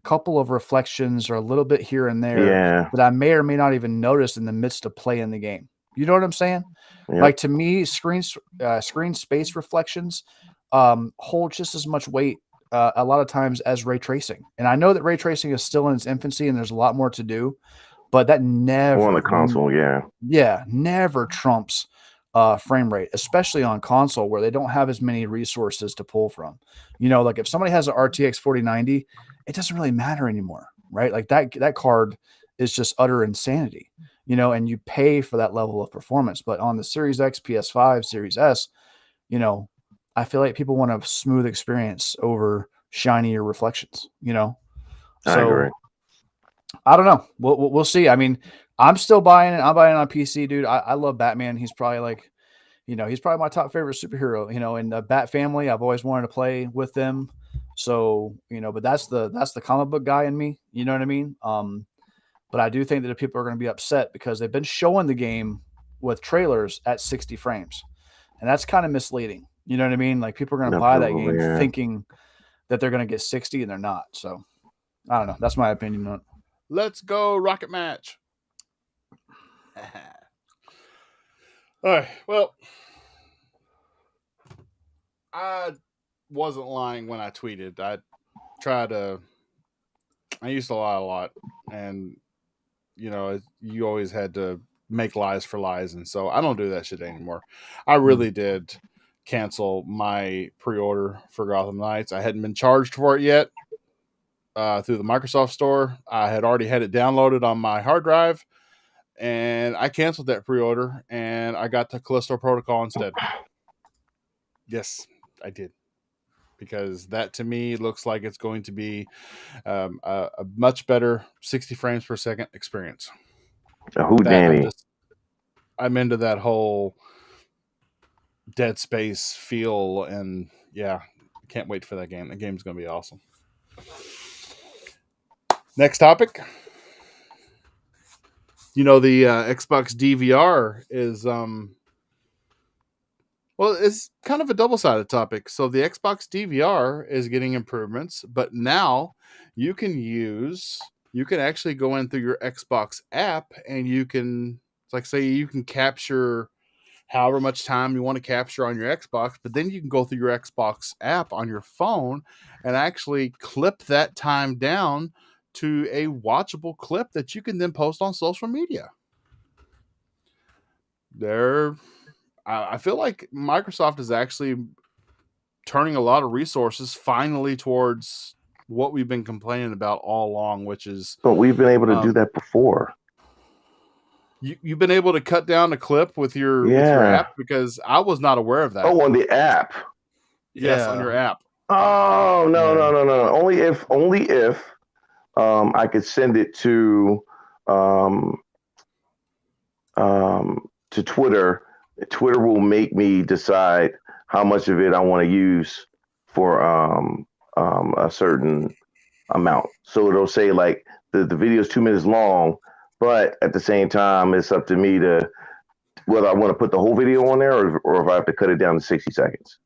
couple of reflections or a little bit here and there that I may or may not even notice in the midst of playing the game. You know what I'm saying? Yep. Like to me, screen space reflections hold just as much weight a lot of times as ray tracing. And I know that ray tracing is still in its infancy and there's a lot more to do, but that never on the console, never trumps frame rate, especially on console where they don't have as many resources to pull from. Like if somebody has an RTX 4090, it doesn't really matter anymore, right? Like that card is just utter insanity, and you pay for that level of performance. But on the Series X, PS5, Series S, I feel like people want a smooth experience over shinier reflections, So I agree. I don't know. We'll see. I mean, I'm still buying it. I'm buying it on PC, dude. I love Batman. He's probably like, he's probably my top favorite superhero, in the Bat family. I've always wanted to play with them. So, but that's the comic book guy in me. You know what I mean? But I do think that people are going to be upset because they've been showing the game with trailers at 60 frames. And that's kind of misleading. You know what I mean? Like people are going to buy that game thinking that they're going to get 60 and they're not. So I don't know. That's my opinion on it. Let's go rocket match. All right. Well, I wasn't lying when I tweeted. I used to lie a lot, and you always had to make lies for lies, and so I don't do that shit anymore. I really did cancel my pre-order for Gotham Knights. I hadn't been charged for it yet through the Microsoft Store. I had already had it downloaded on my hard drive, and I canceled that pre-order, and I got the Callisto Protocol instead. Yes, I did. Because that to me looks like it's going to be a much better 60 frames per second experience. I'm into that whole Dead Space feel, and yeah, can't wait for that game. The game's going to be awesome. Next topic. The Xbox DVR is well, it's kind of a double-sided topic. So the Xbox DVR is getting improvements, but now you can actually go in through your Xbox app, and you can, like, say you can capture however much time you want to capture on your Xbox, but then you can go through your Xbox app on your phone and actually clip that time down to a watchable clip that you can then post on social media. I feel like Microsoft is actually turning a lot of resources finally towards what we've been complaining about all along, which is... But we've been able to do that before. You've been able to cut down a clip with your app? Because I was not aware of that. Oh, on the app? Yes, on your app. Oh, no. Only if I could send it to Twitter. Twitter will make me decide how much of it I want to use for a certain amount. So it'll say like the video is 2 minutes long, but at the same time, it's up to me to whether I want to put the whole video on there or if I have to cut it down to 60 seconds.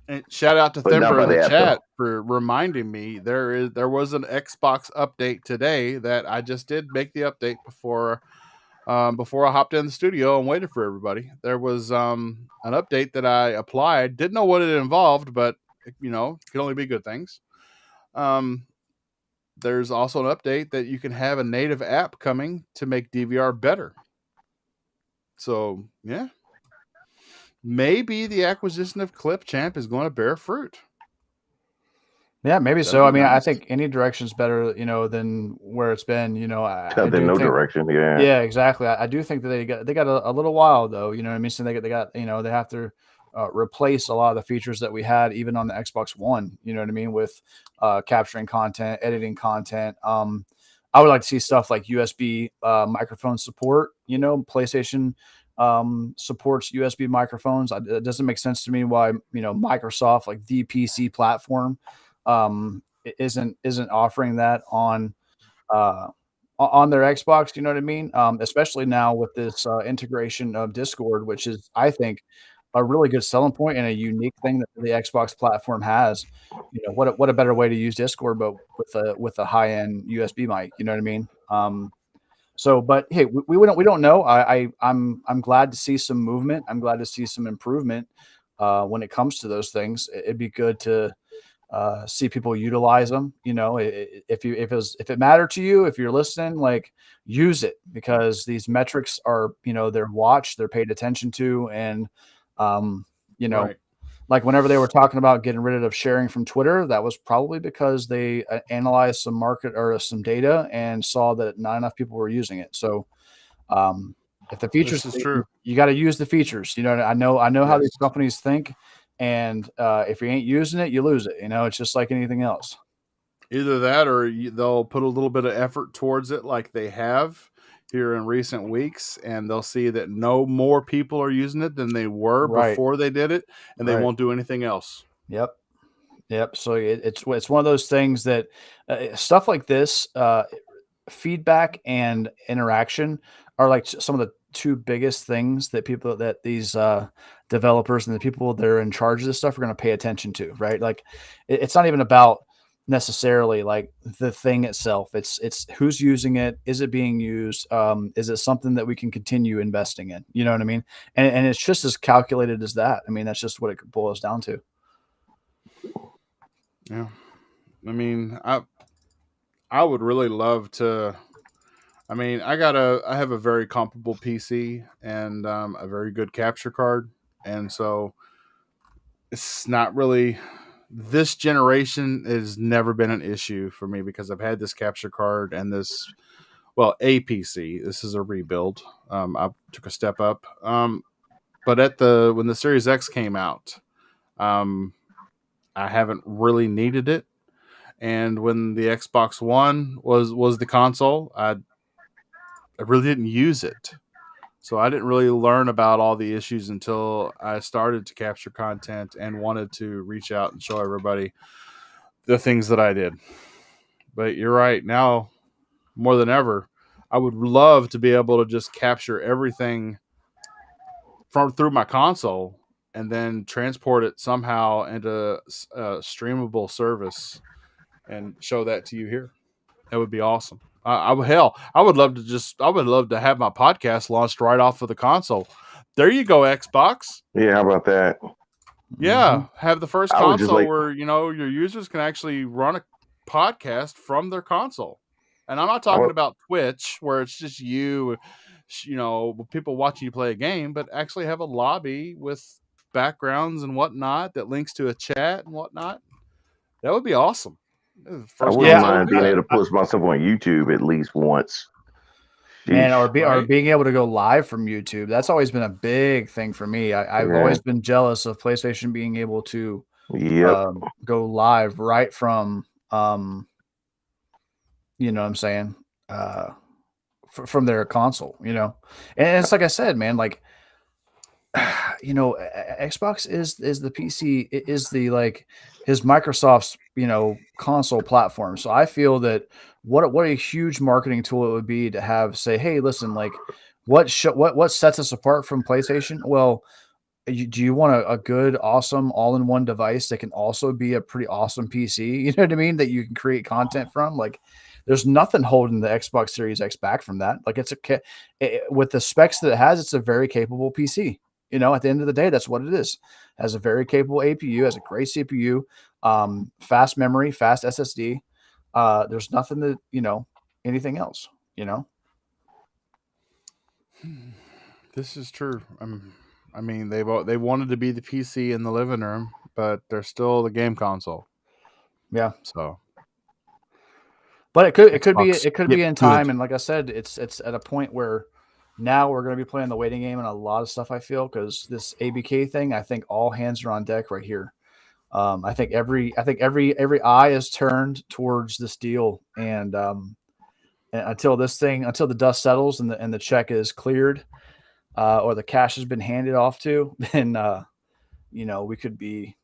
And shout out to Thember in the chat for reminding me there was an Xbox update today that I just did make the update before I hopped in the studio and waited for everybody. There was an update that I applied. Didn't know what it involved, but it could only be good things. There's also an update that you can have a native app coming to make DVR better. So, yeah. Maybe the acquisition of Clipchamp is going to bear fruit. Yeah, maybe so. I mean, I think any direction is better, than where it's been. Direction. Yeah. Yeah, exactly. I do think that they got a little while though. You know what I mean? So they got they have to replace a lot of the features that we had even on the Xbox One. You know what I mean? With capturing content, editing content. I would like to see stuff like USB microphone support. PlayStation supports USB microphones. It doesn't make sense to me why Microsoft, like the PC platform, isn't offering that on their Xbox. You know what I mean? Especially now with this integration of Discord, which is, I think, a really good selling point and a unique thing that the Xbox platform has. What a better way to use Discord, but with a high end USB mic. You know what I mean? But hey, we don't know. I'm glad to see some movement. I'm glad to see some improvement when it comes to those things. It'd be good to see people utilize them. If it mattered to you, if you're listening, like, use it, because these metrics are, they're watched, they're paid attention to, and right. Like whenever they were talking about getting rid of sharing from Twitter, that was probably because they analyzed some market or some data and saw that not enough people were using it. So if the features is true, you got to use the features. I know how these companies think. And if you ain't using it, you lose it. It's just like anything else. Either that, or they'll put a little bit of effort towards it, like they have here in recent weeks, and they'll see that no more people are using it than they were before they did it, and they won't do anything else. Yep. So it's one of those things that stuff like this, feedback and interaction are like some of the two biggest things that these developers and the people that are in charge of this stuff are going to pay attention to, right? Like it's not even about necessarily like the thing itself. It's who's using it. Is it being used? Is it something that we can continue investing in? You know what I mean? And it's just as calculated as that. I mean, that's just what it boils down to. Yeah. I mean, I would really love to. I mean, I have a very comparable PC and a very good capture card, and so it's not really this generation has never been an issue for me because I've had this capture card and this a PC. This is a rebuild. I took a step up. But when the Series X came out, um, I haven't really needed it. And when the Xbox One was the console, I really didn't use it. So I didn't really learn about all the issues until I started to capture content and wanted to reach out and show everybody the things that I did. But you're right. Now, more than ever, I would love to be able to just capture everything through my console and then transport it somehow into a streamable service and show that to you here. That would be awesome. I would love to have my podcast launched right off of the console. There you go, Xbox. Yeah, how about that? Yeah, have the first I would just console like- where your users can actually run a podcast from their console. And I'm not talking about Twitch where it's just you people watching you play a game, but actually have a lobby with backgrounds and whatnot that links to a chat and whatnot. That would be awesome. I wouldn't mind being able to post myself on YouTube at least once. Man, or being able to go live from YouTube. That's always been a big thing for me. I've always been jealous of PlayStation being able to go live right from, you know what I'm saying? From their console, and it's like I said, man, like, Xbox is the PC, is the his Microsoft's console platform. So I feel that what a huge marketing tool it would be to have say, hey, listen, like what sets us apart from PlayStation? Well, do you want a good, awesome, all-in-one device that can also be a pretty awesome PC? You know what I mean? That you can create content from. Like, there's nothing holding the Xbox Series X back from that. Like, with the specs that it has, it's a very capable PC. At the end of the day, that's what it is. It has a very capable APU, has a great CPU, fast memory, fast SSD. There's nothing that, anything else, This is true. I mean, they wanted to be the PC in the living room, but they're still the game console. Yeah. So, but it could be in time, and like I said, it's at a point where now we're going to be playing the waiting game and a lot of stuff. I feel because this ABK thing, I think all hands are on deck right here. I think every eye is turned towards this deal, and until the dust settles and the check is cleared. Or the cash has been handed off to, then we could be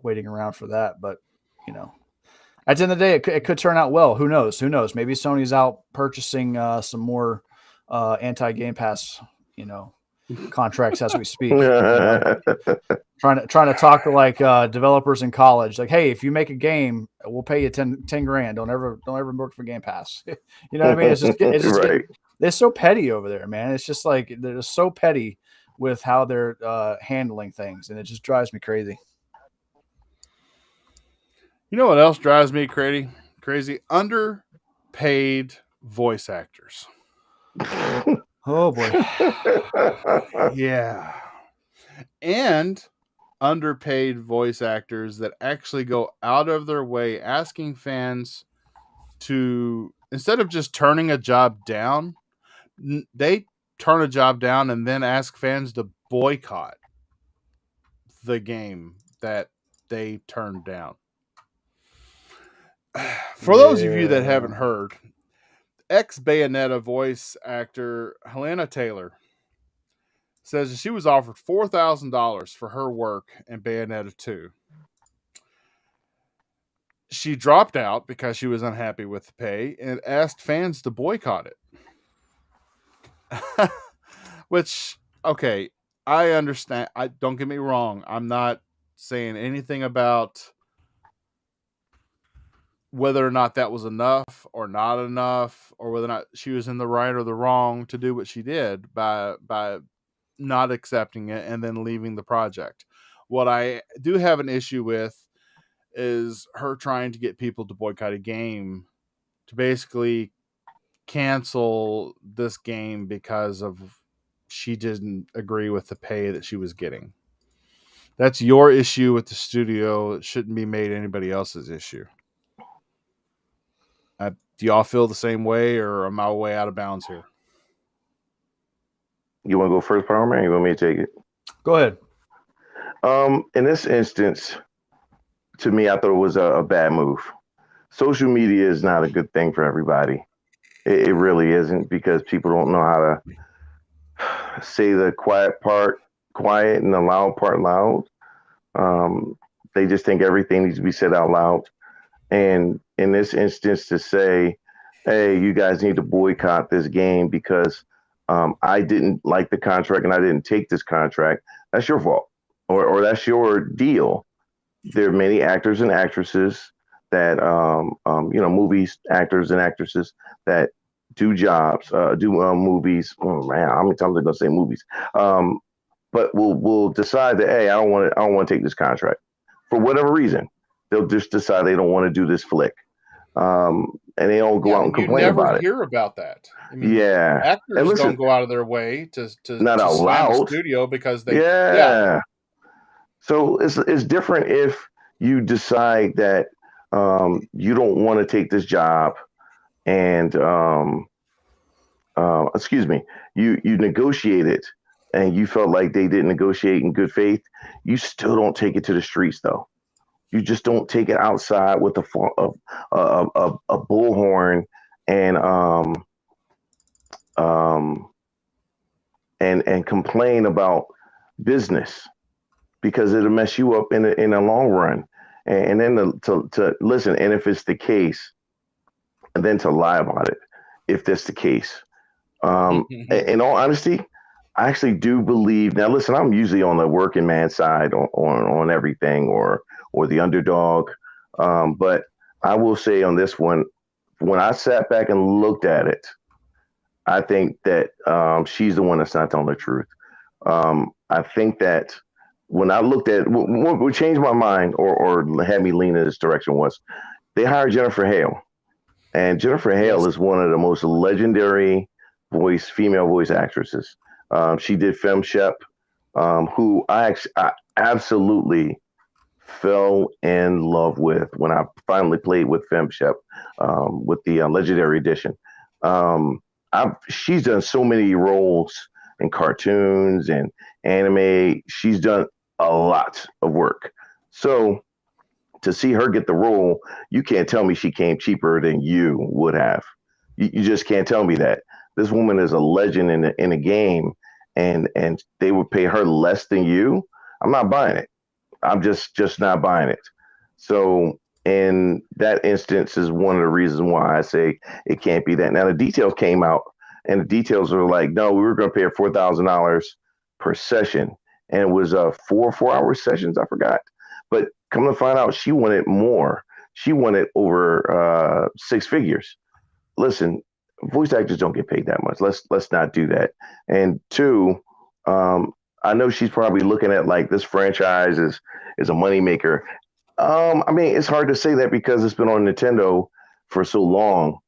waiting around for that. But at the end of the day, it could turn out well. Who knows? Maybe Sony's out purchasing some more anti-Game Pass, contracts as we speak. Trying to talk to developers in college, like, hey, if you make a game, we'll pay you 10 grand. Don't ever work for Game Pass. You know what I mean? It's just right. They're so petty over there, man. It's just like they're just so petty with how they're handling things, and it just drives me crazy. You know what else drives me crazy? Underpaid voice actors. Oh boy. Yeah. And underpaid voice actors that actually go out of their way asking fans to, instead of just turning a job down, they turn a job down and then ask fans to boycott the game that they turned down. For those of you that haven't heard, ex-Bayonetta voice actor Helena Taylor says that she was offered $4,000 for her work in Bayonetta 2. She dropped out because she was unhappy with the pay and asked fans to boycott it. Which, okay, I understand. Don't get me wrong. I'm not saying anything about whether or not that was enough or not enough, or whether or not she was in the right or the wrong to do what she did by not accepting it and then leaving the project. What I do have an issue with is her trying to get people to boycott a game to basically cancel this game because of she didn't agree with the pay that she was getting. That's your issue with the studio. It shouldn't be made anybody else's issue. Do y'all feel the same way, or am I way out of bounds here? You want to go first, Power Man? You want me to take it? Go ahead. In this instance, to me, I thought it was a bad move. Social media is not a good thing for everybody. It really isn't, because people don't know how to say the quiet part quiet and the loud part loud. They just think everything needs to be said out loud. And in this instance, to say, hey, you guys need to boycott this game because I didn't like the contract and I didn't take this contract, that's your fault, or that's your deal. There are many actors and actresses that, movies, actors and actresses that do jobs, do movies. Oh man, how many times am I going to say movies? But we'll decide that, hey, I don't want to take this contract for whatever reason. They'll just decide they don't want to do this flick, and they don't go out and complain about it. You never hear about that. I mean, actors don't go out of their way to not out loud the studio because they. Yeah. So it's different if you decide that you don't want to take this job, and you negotiated and you felt like they didn't negotiate in good faith. You still don't take it to the streets, though. You just don't take it outside with a bullhorn and complain about business, because it'll mess you up in the long run. And then to listen, and if it's the case, and then to lie about it, if that's the case. In all honesty, I actually do believe. Now, listen, I'm usually on the working man side on everything, or the underdog. But I will say on this one, when I sat back and looked at it, I think that she's the one that's not telling the truth. I think that when I looked at what changed my mind or had me lean in this direction was they hired Jennifer Hale. And Jennifer Hale is one of the most legendary female voice actresses. She did Fem Shep, who I absolutely fell in love with when I finally played with Fem Shep with the Legendary Edition. She's done so many roles in cartoons and anime. She's done a lot of work. So to see her get the role, you can't tell me she came cheaper than you would have. You just can't tell me that. This woman is a legend in the game, and they would pay her less than you. I'm not buying it. I'm just not buying it. So in that instance is one of the reasons why I say it can't be that. Now the details came out, and the details were like, no, we were going to pay her $4,000 per session, and it was 4-hour sessions. I forgot, but come to find out, she wanted more. She wanted over 6 figures. Listen, voice actors don't get paid that much. Let's not do that. And 2, I know she's probably looking at like this franchise is a moneymaker. I mean, it's hard to say that because it's been on Nintendo for so long.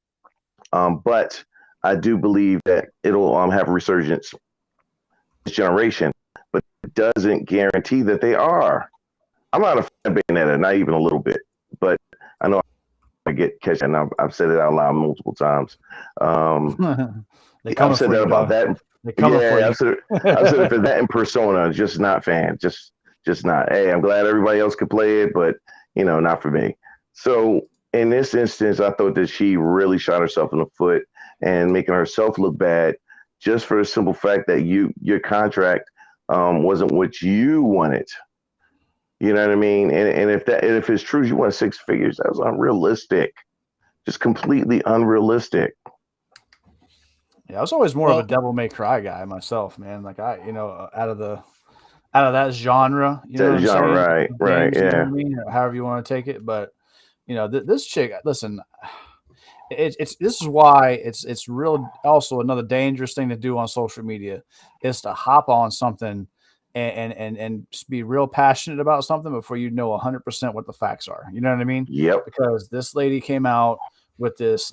But I do believe that it'll have a resurgence this generation, but it doesn't guarantee that they are. I'm not a fan of Bayonetta, not even a little bit, but I know I get catch, and I've said it out loud multiple times. I've said that about that. Yeah, I've said it for that in Persona. Just not fan. Just not. Hey, I'm glad everybody else could play it, but not for me. So in this instance, I thought that she really shot herself in the foot and making herself look bad, just for the simple fact that your contract wasn't what you wanted. You know what I mean? And if it's true, you want 6 figures, that was unrealistic. Just completely unrealistic. Yeah, I was always more of a Devil May Cry guy myself, man. Like out of that genre, Right, games, yeah. you know what I mean? Or however you want to take it, but this chick. Listen, it's this is why it's real. Also, another dangerous thing to do on social media is to hop on something and just be real passionate about something before you know 100% what the facts are. You know what I mean? Yep. Because this lady came out with this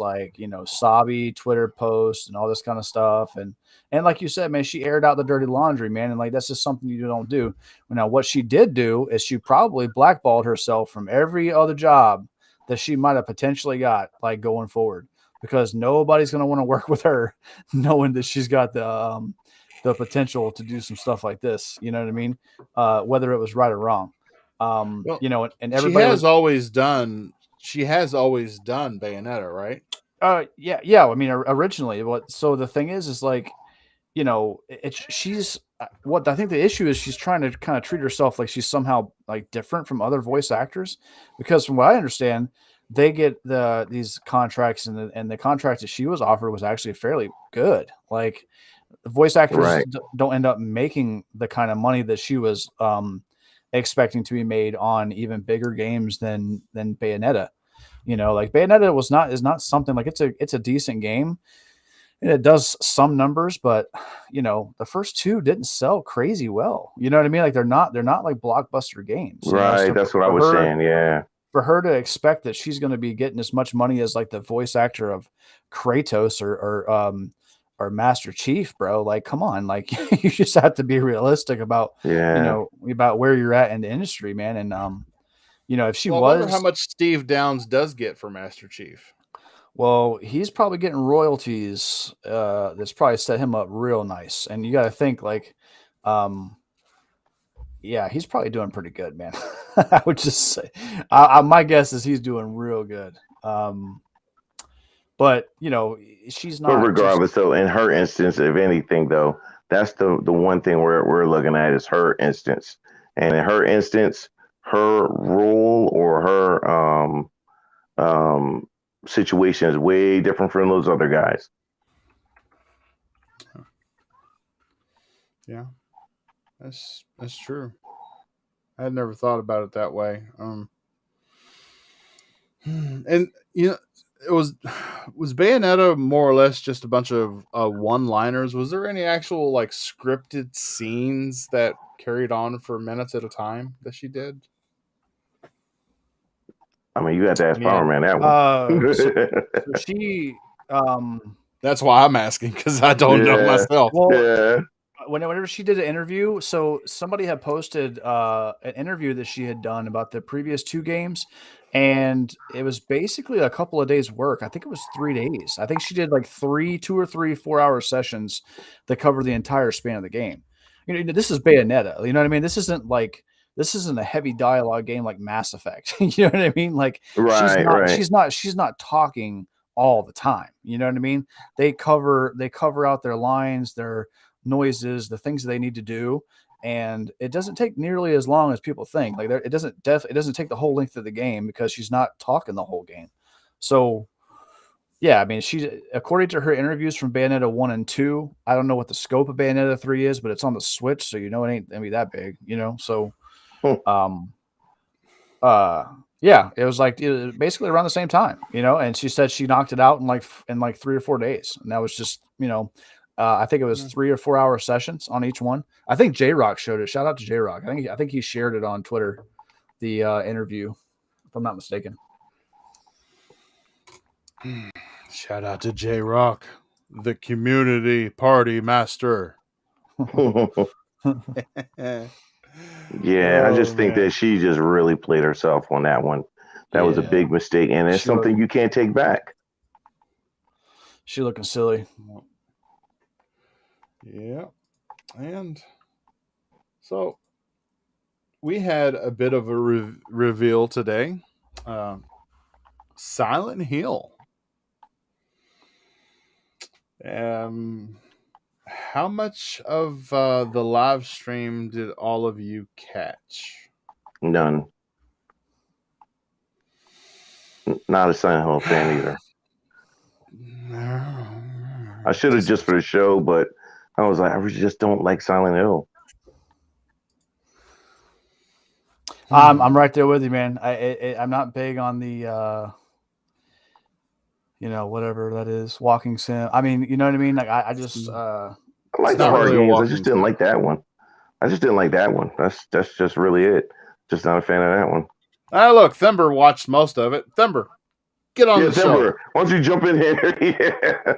sobby Twitter post and all this kind of stuff, and like you said, man, she aired out the dirty laundry, man, and like that's just something you don't do. Now, what she did do is she probably blackballed herself from every other job that she might have potentially got, like, going forward, because nobody's going to want to work with her knowing that she's got the potential to do some stuff like this. You know what I mean? Whether it was right or wrong. Well, and everybody she has always done Bayonetta, right? Yeah. I mean, originally, so the thing is like, she's what I think the issue is, she's trying to kind of treat herself like she's somehow like different from other voice actors, because from what I understand, they get these contracts, and the contract that she was offered was actually fairly good. Like, the voice actors don't end up making the kind of money that she was expecting to be made on even bigger games than Bayonetta. Like, Bayonetta is not something like, it's a decent game. And it does some numbers, but the first two didn't sell crazy well. You know what I mean? Like, they're not like blockbuster games. Right. So that's what I was saying. Yeah. For her to expect that she's going to be getting as much money as like the voice actor of Kratos or Master Chief, bro, like, come on, like, you just have to be realistic about about where you're at in the industry, man. And if she I wonder how much Steve Downes does get for Master Chief. Well, he's probably getting royalties. That's probably set him up real nice. And you got to think, like, he's probably doing pretty good, man. I would just say, my guess is he's doing real good. But she's not. But regardless, though, in her instance, if anything, though, that's the one thing we're looking at is her instance, and in her instance, her role or her situation is way different from those other guys. Yeah, that's true. I had never thought about it that way. And it was Bayonetta more or less just a bunch of one-liners? Was there any actual like scripted scenes that carried on for minutes at a time that she did? I mean, you have to ask Power Man that one. So she. That's why I'm asking, because I don't know myself. Well, whenever she did an interview, so somebody had posted an interview that she had done about the previous two games, and it was basically a couple of days' work. I think it was 3 days. I think she did like 2 or 3 4-hour sessions that cover the entire span of the game. This is Bayonetta. You know what I mean? This isn't a heavy dialogue game like Mass Effect. You know what I mean? Like, she's not talking all the time. You know what I mean? They cover out their lines, their noises, the things that they need to do, and it doesn't take nearly as long as people think. Like, it doesn't take the whole length of the game, because she's not talking the whole game. So yeah, I mean, according to her interviews from Bayonetta 1 and 2, I don't know what the scope of Bayonetta 3 is, but it's on the Switch, so it ain't gonna be that big, so yeah, it was like basically around the same time, and she said she knocked it out in like 3 or 4 days, and that was just I think it was 3 or 4 hour sessions on each one. I think J-Rock showed it. Shout out to J-Rock. I think he shared it on Twitter, the interview, if I'm not mistaken. Shout out to J-Rock, the community party master. Yeah, I just think that she just really played herself on that one. That was a big mistake, and it's something you can't take back. She looking silly. Yeah. And so we had a bit of a reveal today. Silent Hill. How much of the live stream did all of you catch? None. Not a Silent Hill fan either. I should have just for the show, but I was like, I just don't like Silent Hill. I'm right there with you, man. I'm not big on the whatever that is, walking sim. I mean, you know what I mean? Like I just I like It's the not hard really a games. I walking just didn't sim. like that one. That's just really it. Just not a fan of that one. Look, Thember watched most of it. Thember, get on Yeah, the show. Timber, why don't you jump in here? Yeah.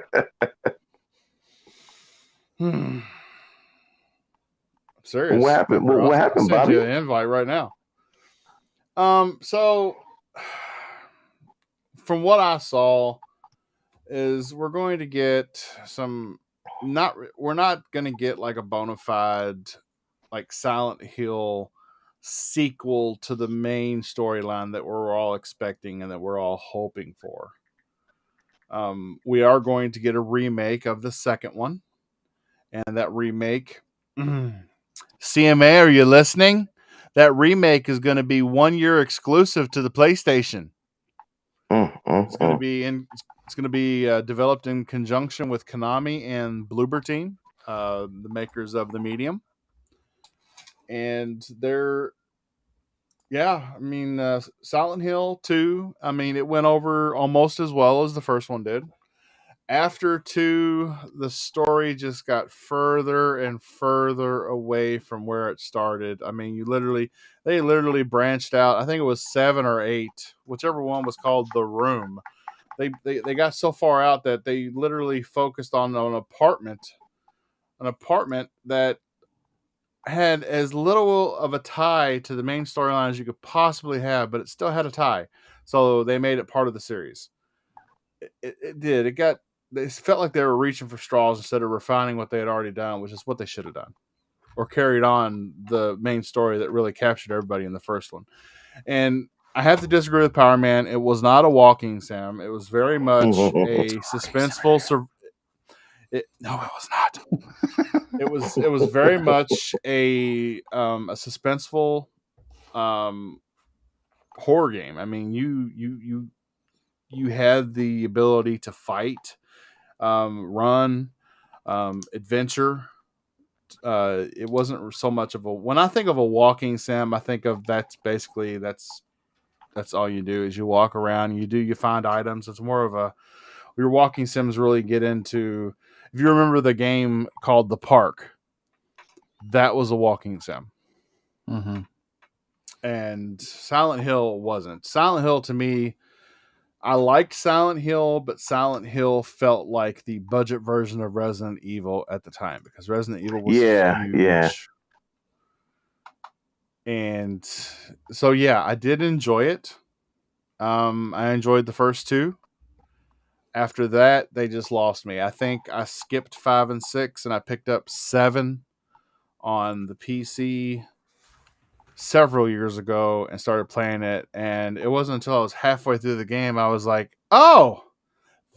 I'm serious. What happened? Thember, What I'll happened, send you Bobby? an invite right now. So from what I saw, is we're going to get some. We're not going to get like a bona fide like Silent Hill sequel to the main storyline that we're all expecting and that we're all hoping for. We are going to get a remake of the second one, and that remake, CMA, are you listening? That remake is going to be 1 year exclusive to the PlayStation. It's going to be It's going to be developed in conjunction with Konami and Bloober Team, the makers of the Medium, and they're Silent Hill 2. I mean, it went over almost as well as the first one did. After 2, the story just got further and further away from where it started. I mean, they literally branched out. I think it was 7 or 8, whichever one was called The Room. They got so far out that they literally focused on an apartment that had as little of a tie to the main storyline as you could possibly have, but it still had a tie. So they made it part of the series. It did. It felt like they were reaching for straws instead of refining what they had already done, which is what they should have done, or carried on the main story that really captured everybody in the first one. And I have to disagree with Power Man. It was not a walking sim. It was very much a suspenseful. No, it was not. It was very much a suspenseful horror game. I mean, you had the ability to fight, run, adventure. It wasn't so much of a. When I think of a walking sim, I think of that's all you do is you walk around. You find items. It's more of a. Your walking sims really get into. If you remember the game called The Park, that was a walking sim. Mm-hmm. And Silent Hill wasn't. Silent Hill to me, I liked Silent Hill, but Silent Hill felt like the budget version of Resident Evil at the time because Resident Evil was huge. Yeah. And so I did enjoy it. I enjoyed the first 2. After that, they just lost me. I think I skipped 5 and 6 and I picked up 7 on the PC several years ago and started playing it. And it wasn't until I was halfway through the game I was like, oh,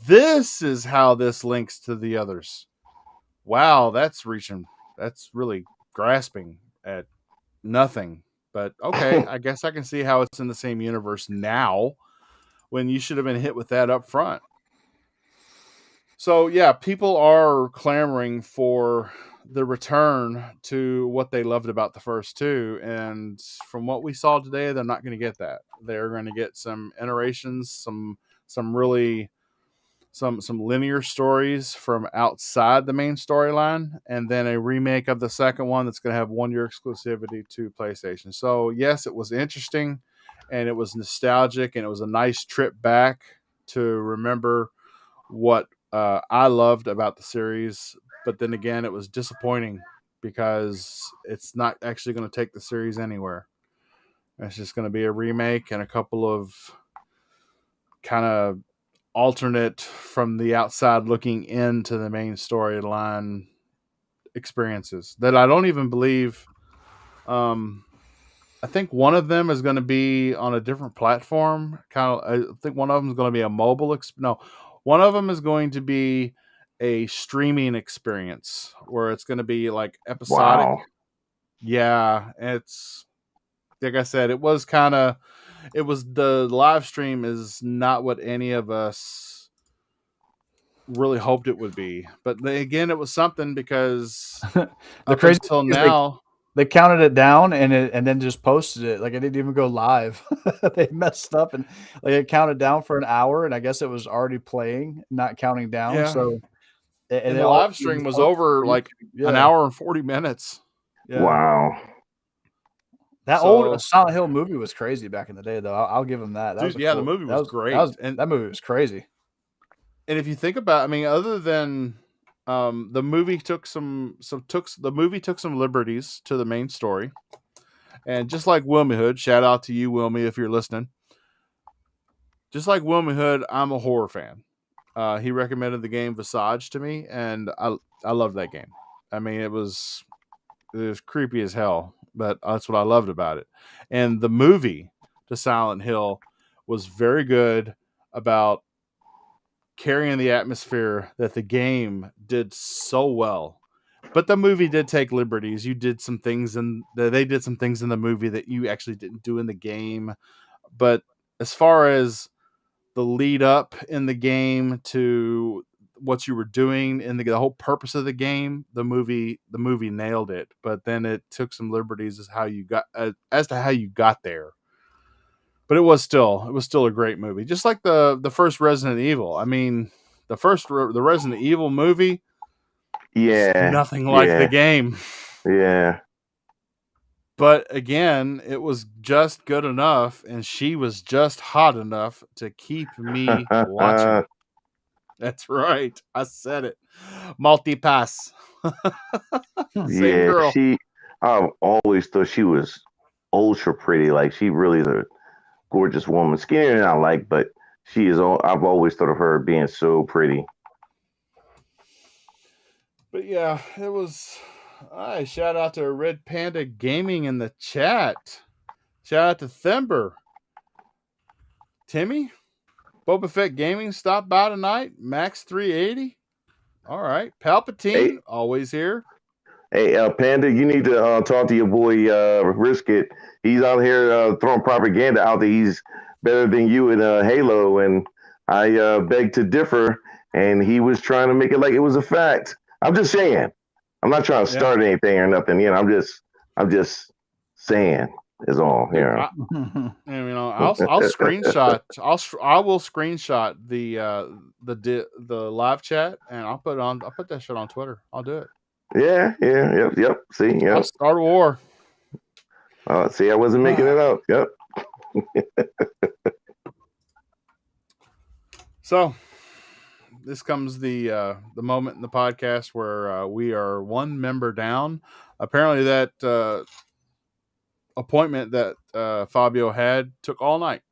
this is how this links to the others. Wow, that's really grasping at nothing. But okay, I guess I can see how it's in the same universe now when you should have been hit with that up front. So people are clamoring for the return to what they loved about the first 2, and from what we saw today, they're not going to get that. They're going to get some iterations, some really some linear stories from outside the main storyline, and then a remake of the second one that's going to have 1 year exclusivity to PlayStation. So yes, it was interesting, and it was nostalgic, and it was a nice trip back to remember what I loved about the series, but then again, it was disappointing because it's not actually going to take the series anywhere. It's just going to be a remake and a couple of kind of alternate from the outside looking into the main storyline experiences that I don't even believe. I think one of them is going to be on a different platform. I think one of them is going to be a mobile. One of them is going to be a streaming experience where it's going to be like episodic. Wow. Yeah, it's like I said, it was the live stream is not what any of us really hoped it would be. But again, it was something because The crazy until thing is now they counted it down and then just posted it. Like, it didn't even go live. They messed up and like it counted down for an hour, and I guess it was already playing, not counting down. Yeah. So and the live stream was over like an hour and 40 minutes. Yeah. Wow. That old Silent Hill movie was crazy back in the day, though. I'll give him that. Dude, the movie was great. That movie was crazy. And if you think about, I mean, other than the movie took some liberties to the main story, and just like Wilmy Hood, shout out to you, Wilmy, if you're listening. Just like Wilmy Hood, I'm a horror fan. He recommended the game Visage to me, and I loved that game. I mean, it was creepy as hell, but that's what I loved about it. And the movie to Silent Hill was very good about carrying the atmosphere that the game did so well. But the movie did take liberties. They did some things in the movie that you actually didn't do in the game. But as far as the lead up in the game to what you were doing and the whole purpose of the game, the movie nailed it. But then it took some liberties as to how you got there. But it was still a great movie, just like the first Resident Evil. I mean, the Resident Evil movie, nothing like the game. Yeah. But again, it was just good enough, and she was just hot enough to keep me watching. That's right. I said it. Multipass. Same girl. I always thought she was ultra pretty. Like, she really is a gorgeous woman. Skinnier than I like, but she is. I've always thought of her being so pretty. But yeah, it was. Shout out to Red Panda Gaming in the chat. Shout out to Thember. Timmy, Boba Fett Gaming stopped by tonight. Max 380. All right. Palpatine, always here. Hey, Panda, you need to talk to your boy Risket. He's out here throwing propaganda out that he's better than you in Halo, and I beg to differ. And he was trying to make it like it was a fact. I'm just saying. I'm not trying to start anything or nothing. You know, I'm just saying is all. Yeah. I'll screenshot. I will screenshot the live chat, and I'll put that shit on Twitter. I'll do it. Yeah, yep. See, yeah. I'll start a war. See, I wasn't making it up. Yep. So, this comes the moment in the podcast where we are one member down. Apparently, that appointment that Fabio had took all night,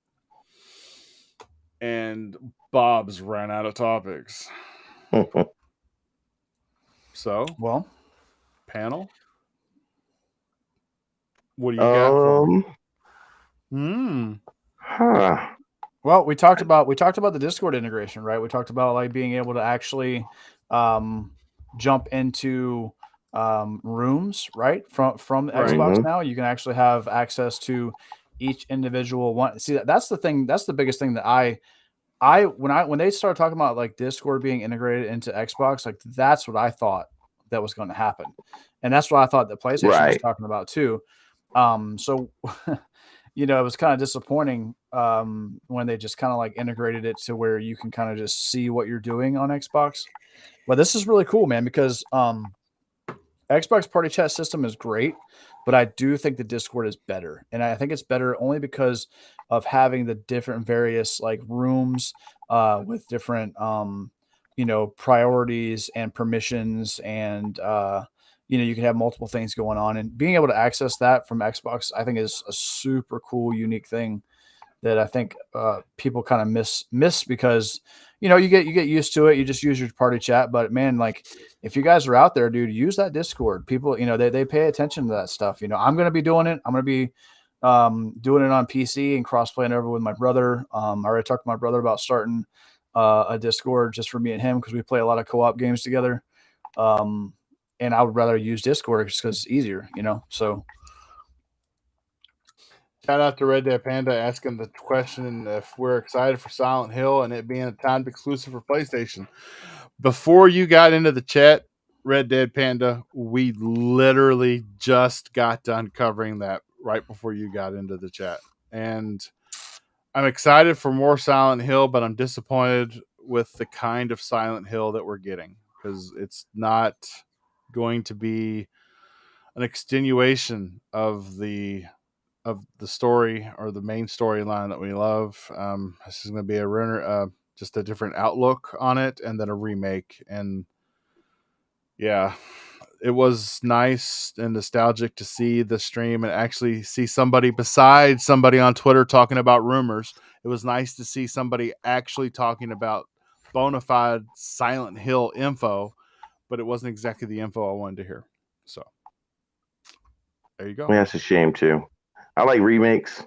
and Bob's ran out of topics. So, well, panel, what do you got for me? Well, we talked about the Discord integration, right? We talked about like being able to actually jump into rooms, right? From the Xbox now, you can actually have access to each individual one. See, that's the thing. That's the biggest thing that when they started talking about like Discord being integrated into Xbox, like that's what I thought that was going to happen, and that's what I thought that PlayStation was talking about too. So you know, it was kind of disappointing when they just kind of like integrated it to where you can kind of just see what you're doing on Xbox. But this is really cool, man, because Xbox Party Chat system is great, but I do think the Discord is better. And I think it's better only because of having the different various like rooms with different, you know, priorities and permissions and, you know, you can have multiple things going on, and being able to access that from Xbox, I think is a super cool, unique thing that I think people kind of miss because, you know, you get used to it. You just use your party chat, but man, like if you guys are out there, dude, use that Discord. People, you know, they pay attention to that stuff. You know, I'm going to be doing it. I'm going to be doing it on PC and cross-playing over with my brother. I already talked to my brother about starting a Discord just for me and him because we play a lot of co-op games together. And I would rather use Discord just because it's easier, you know. So, shout out to Red Dead Panda asking the question if we're excited for Silent Hill and it being a timed exclusive for PlayStation. Before you got into the chat, Red Dead Panda, we literally just got done covering that right before you got into the chat. And I'm excited for more Silent Hill, but I'm disappointed with the kind of Silent Hill that we're getting, because it's not going to be an extenuation of the story or the main storyline that we love. This is going to be just a different outlook on it, and then a remake. And yeah, it was nice and nostalgic to see the stream and actually see somebody besides somebody on Twitter talking about rumors. It was nice to see somebody actually talking about bona fide Silent Hill info, but it wasn't exactly the info I wanted to hear. So there you go. Yeah, that's a shame too. I like remakes,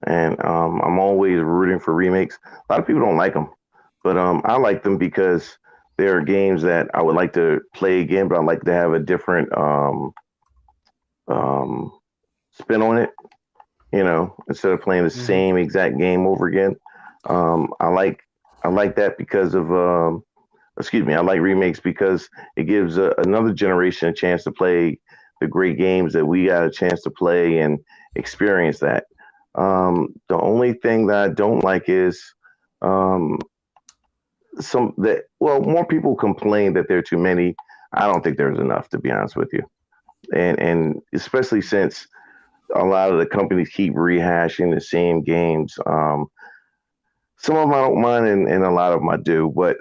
and I'm always rooting for remakes. A lot of people don't like them, but I like them because there are games that I would like to play again, but I'd like to have a different spin on it. Instead of playing the same exact game over again. I like that because of I like remakes because it gives another generation a chance to play the great games that we got a chance to play and experience that. The only thing that I don't like is more people complain that there are too many. I don't think there's enough, to be honest with you. And especially since a lot of the companies keep rehashing the same games. Some of them I don't mind, and a lot of them I do. But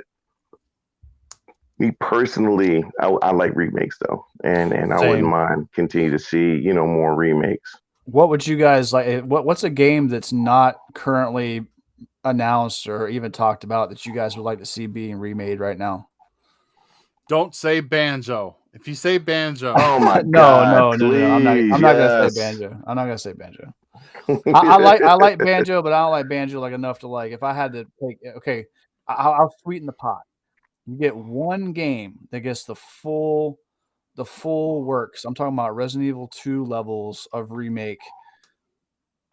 me personally, I like remakes though, and I wouldn't mind continue to see more remakes. What would you guys like? What's a game that's not currently announced or even talked about that you guys would like to see being remade right now? Don't say Banjo. If you say Banjo, oh my no, god, no, I'm not gonna say Banjo. I'm not gonna say Banjo. I like Banjo, but I don't like Banjo enough to like. If I had to take, okay, I'll sweeten the pot. You get one game that gets the full works. I'm talking about Resident Evil 2 levels of remake,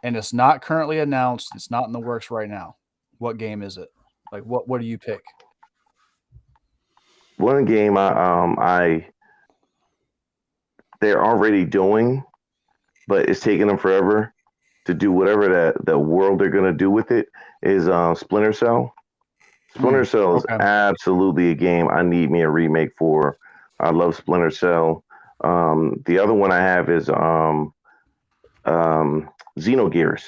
and it's not currently announced. It's not in the works right now. What game is it? Like, what do you pick? One game they're already doing, but it's taking them forever to do whatever the world they're going to do with it is Splinter Cell. Splinter Cell is absolutely a game I need me a remake for. I love Splinter Cell. The other one I have is Xenogears.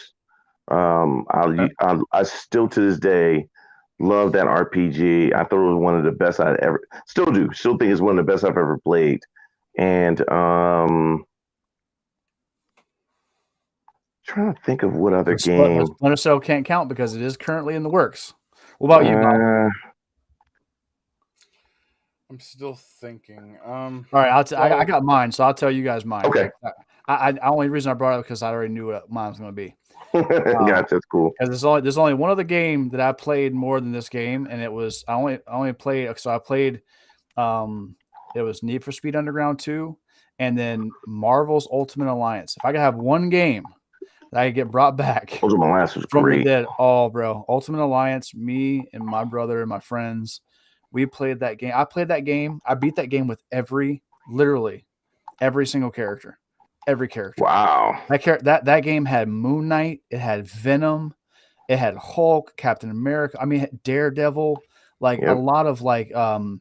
I still to this day love that RPG. I thought it was one of the best I'd ever still think it's one of the best I've ever played. And trying to think of what other game. Splinter Cell can't count because it is currently in the works. What about you, Bob? I'm still thinking. All right, I got mine, so I'll tell you guys mine. Okay. I only reason I brought it up because I already knew what mine was going to be. Gotcha, that's cool. Because there's only one other game that I played more than this game, and it was I only played. So I played. It was Need for Speed Underground 2, and then Marvel's Ultimate Alliance. If I could have one game that I could get brought back Ultimate Alliance was from great. the dead, bro, Ultimate Alliance. Me and my brother and my friends, we played that game. I played that game. I beat that game with literally every single character. Every character. Wow. That game had Moon Knight. It had Venom. It had Hulk, Captain America. I mean, Daredevil. A lot of more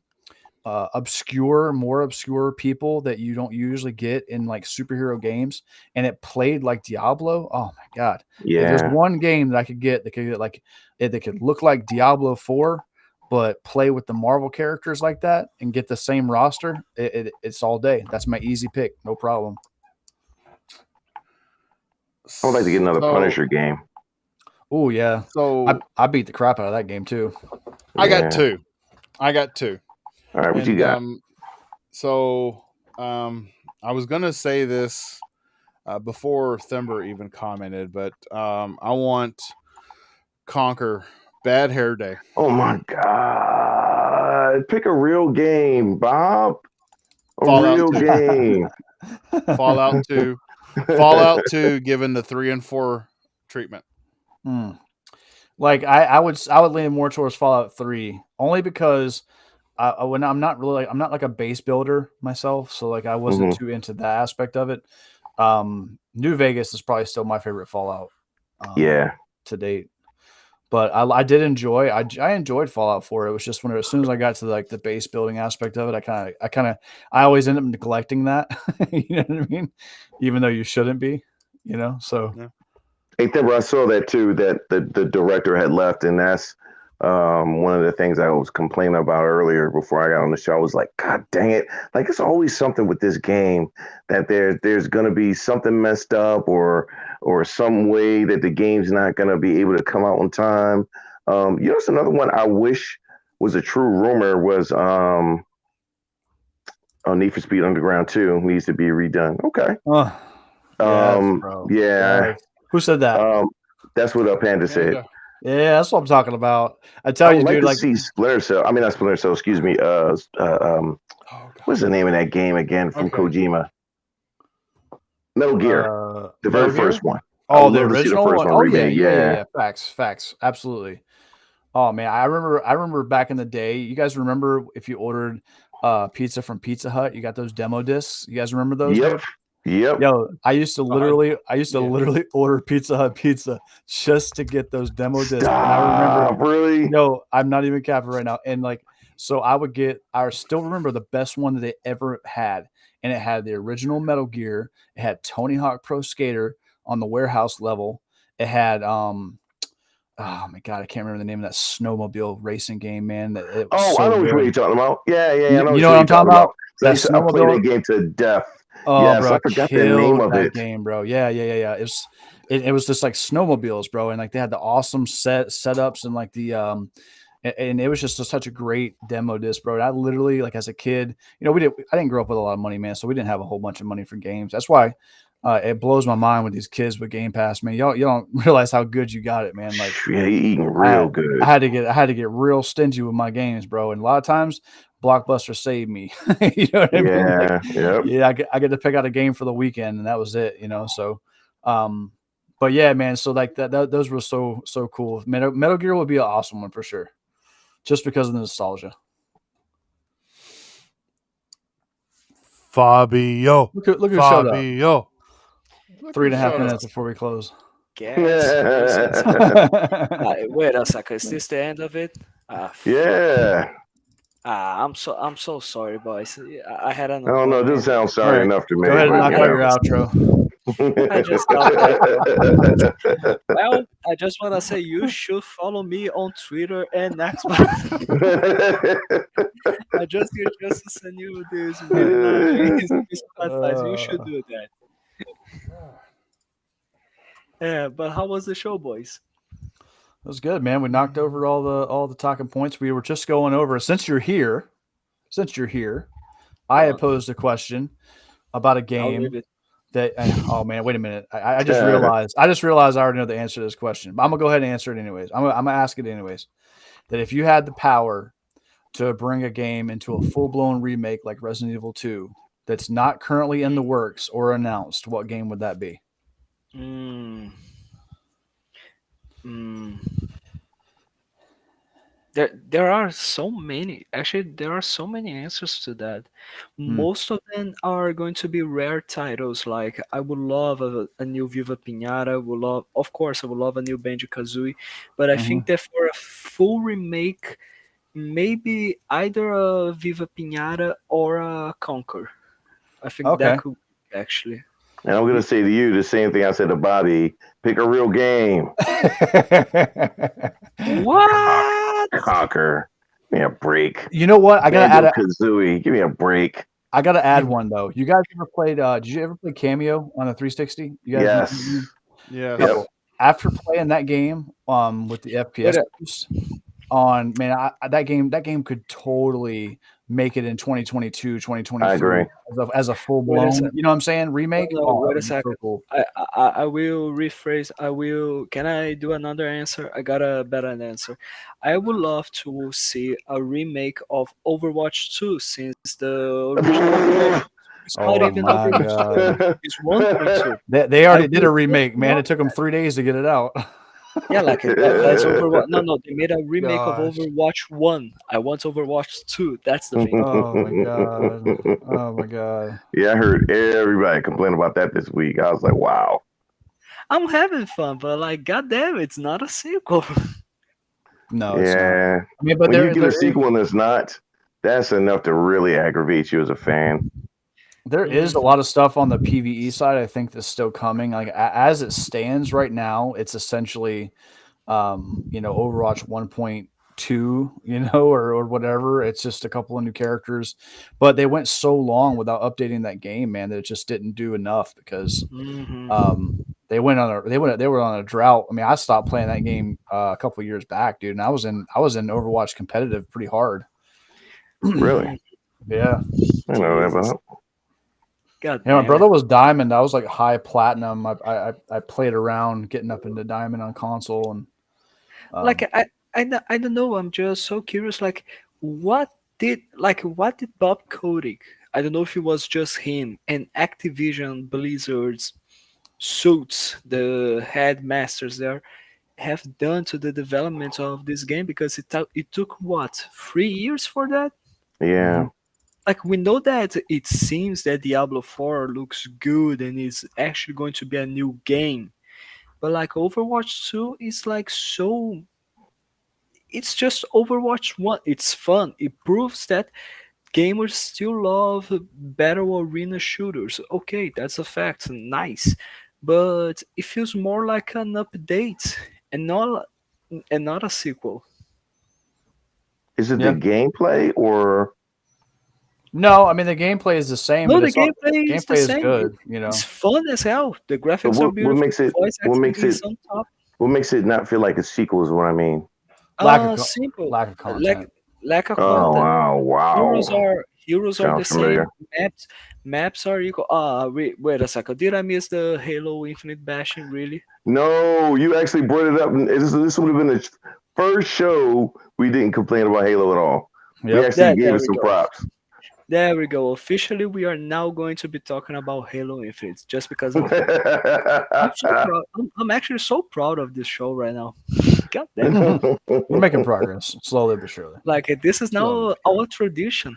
obscure people that you don't usually get in superhero games. And it played like Diablo. Oh my god. Yeah. If there's one game that I could get that could look like Diablo 4, but play with the Marvel characters like that and get the same roster, it's all day. That's my easy pick. No problem. I would like to get another Punisher game. Oh yeah. So I beat the crap out of that game too. I got two. All right, what you got? I was gonna say this before Thember even commented, but I want Conquer Bad Hair Day. Oh my god! Pick a real game, Bob. Real game. Fallout 2. Fallout 2 given the 3 and 4 treatment. I would lean more towards Fallout 3 only because when I'm not really I'm not like a base builder myself, so like I wasn't too into that aspect of it. New Vegas is probably still my favorite Fallout. To date. But I did enjoy I enjoyed Fallout 4. It was just as soon as I got to like the base building aspect of it, I always end up neglecting that. You know what I mean? Even though you shouldn't be, So Yeah. I think I saw that too, that the director had left, and that's one of the things I was complaining about earlier before I got on the show. I was like, God dang it. Like, it's always something with this game that there's going to be something messed up or some way that the game's not going to be able to come out on time. It's another one I wish was a true rumor was Need for Speed Underground 2 needs to be redone. Okay. Yes. Who said that? That's what Panda said. Yeah, that's what I'm talking about. I tell you, dude. Like to see Splinter Cell. I mean, not Splinter Cell. Excuse me. What's the name of that game again from Kojima? Metal Gear. The very first one. Oh, the original one. Oh, yeah. Facts. Absolutely. Oh man, I remember back in the day. You guys remember if you ordered pizza from Pizza Hut, you got those demo discs. You guys remember those? Yep. Yo, I used to literally order Pizza Hut pizza just to get those demo discs. And I remember, really? No, I'm not even capping right now. And like, so I still remember the best one that they ever had, and it had the original Metal Gear. It had Tony Hawk Pro Skater on the warehouse level. It had oh my God, I can't remember the name of that snowmobile racing game, man. I know what you're talking about. Yeah. You know what I'm talking about? I played that game to death. Oh, yes, bro, I forgot the name of it. Game, bro. Yeah. It was just like snowmobiles, bro, and like they had the awesome setups and like the and it was just such a great demo disc, bro. And I literally, like, as a kid, I didn't grow up with a lot of money, man, so we didn't have a whole bunch of money for games. That's why it blows my mind with these kids with Game Pass, man. You don't realize how good you got it, man. Like, yeah, you eating real good. I had to get real stingy with my games, bro, and a lot of times Blockbuster saved me. You know what I mean? Like, yeah, I get to pick out a game for the weekend, and that was it. So, but yeah, man. So like those were so cool. Metal Gear would be an awesome one for sure, just because of the nostalgia. Fabio, look at Fabio. 3.5 minutes before we close. Wait a second. Is this the end of it? Yeah. I'm so sorry, boys. I had an. Oh no, this sounds sorry enough to me. Go ahead and knock out your outro. I just got that. Well, I just want to say you should follow me on Twitter and Xbox. I just to send you this really nice advice. You should do that. Yeah, but how was the show, boys? It was good, man. We knocked over all the talking points. We were just going over. Since you're here, I had posed a question about a game that. Oh man, wait a minute. I just realized. I already know the answer to this question. But I'm gonna go ahead and answer it anyways. I'm gonna ask it anyways. That if you had the power to bring a game into a full blown remake like Resident Evil 2, that's not currently in the works or announced, what game would that be? There are so many. Actually, there are so many answers to that. Most of them are going to be rare titles. Like I would love a new Viva Pinata. I would love a new Banjo-Kazooie. But I think that for a full remake, maybe either a Viva Pinata or a Conquer. I think that could be, actually. And I'm going to say to you the same thing I said to Bobby. Pick a real game. What? Conquer. Give me a break. You know what? I got to add Kazooie. Give me a break. I got to add one, though. You guys ever played, did you ever play Cameo on a 360? You guys yes. Yep. After playing that game with the FPS that game could totally make it in 2022, 2023. I agree. As a full blown, you know what I'm saying? Remake. Wait a second. So cool. I will rephrase. Can I do another answer? I got a better answer. I would love to see a remake of Overwatch 2 since the original. It's not even Overwatch 2. It's 1.2. They already did a remake, man. It took them 3 days to get it out. Yeah, like that's Overwatch. No, they made a remake of Gosh. Overwatch 1. I want Overwatch 2. That's the thing. Oh my god. Oh my god. Yeah, I heard everybody complain about that this week. I was like, wow. I'm having fun, but like, goddamn, it's not a sequel. No, it's not. Yeah. I mean, but When you there, get there a sequel and it's not, that's enough to really aggravate you as a fan. There is a lot of stuff on the PvE side. I think that's still coming. Like as it stands right now, it's essentially, Overwatch 1.2, or whatever. It's just a couple of new characters, but they went so long without updating that game, man, that it just didn't do enough because they were on a drought. I mean, I stopped playing that game a couple of years back, dude, and I was in Overwatch competitive pretty hard. Really? Yeah. I know that Jesus. about. God Yeah, my damn brother it. was diamond. I was like high platinum. I played around getting up into diamond on console, and Like I don't know. I'm just so curious. Like, what did Bob Kotick? I don't know if it was just him and Activision Blizzard's suits, the headmasters there, have done to the development of this game because it took what 3 years for that. Yeah. Like we know that it seems that Diablo 4 looks good and is actually going to be a new game, but like Overwatch 2 is like so. It's just Overwatch 1. It's fun. It proves that gamers still love battle arena shooters. Okay, that's a fact. Nice. But it feels more like an update and not a sequel. Is it Yeah. the gameplay or no, I mean the gameplay is the same, No, but the it's all, gameplay is the gameplay is same. good. It's fun as hell. The graphics are what beautiful. makes it Voice what acting makes is it on top. what makes it not feel like a sequel is what I mean. Simple. Lack of content. Lack of Oh content. wow. Heroes are the Sounds familiar. same. Maps are equal. Wait a second. Did I miss the Halo Infinite bashing? Really? No, you actually brought it up. And this would have been the first show we didn't complain about Halo at all. We Yep. actually gave There it we some go. props. There we go. Officially, we are now going to be talking about Halo Infinite just because of that. I'm so proud. I'm actually so proud of this show right now. God damn. We're making progress, slowly but surely. Like this is now our tradition.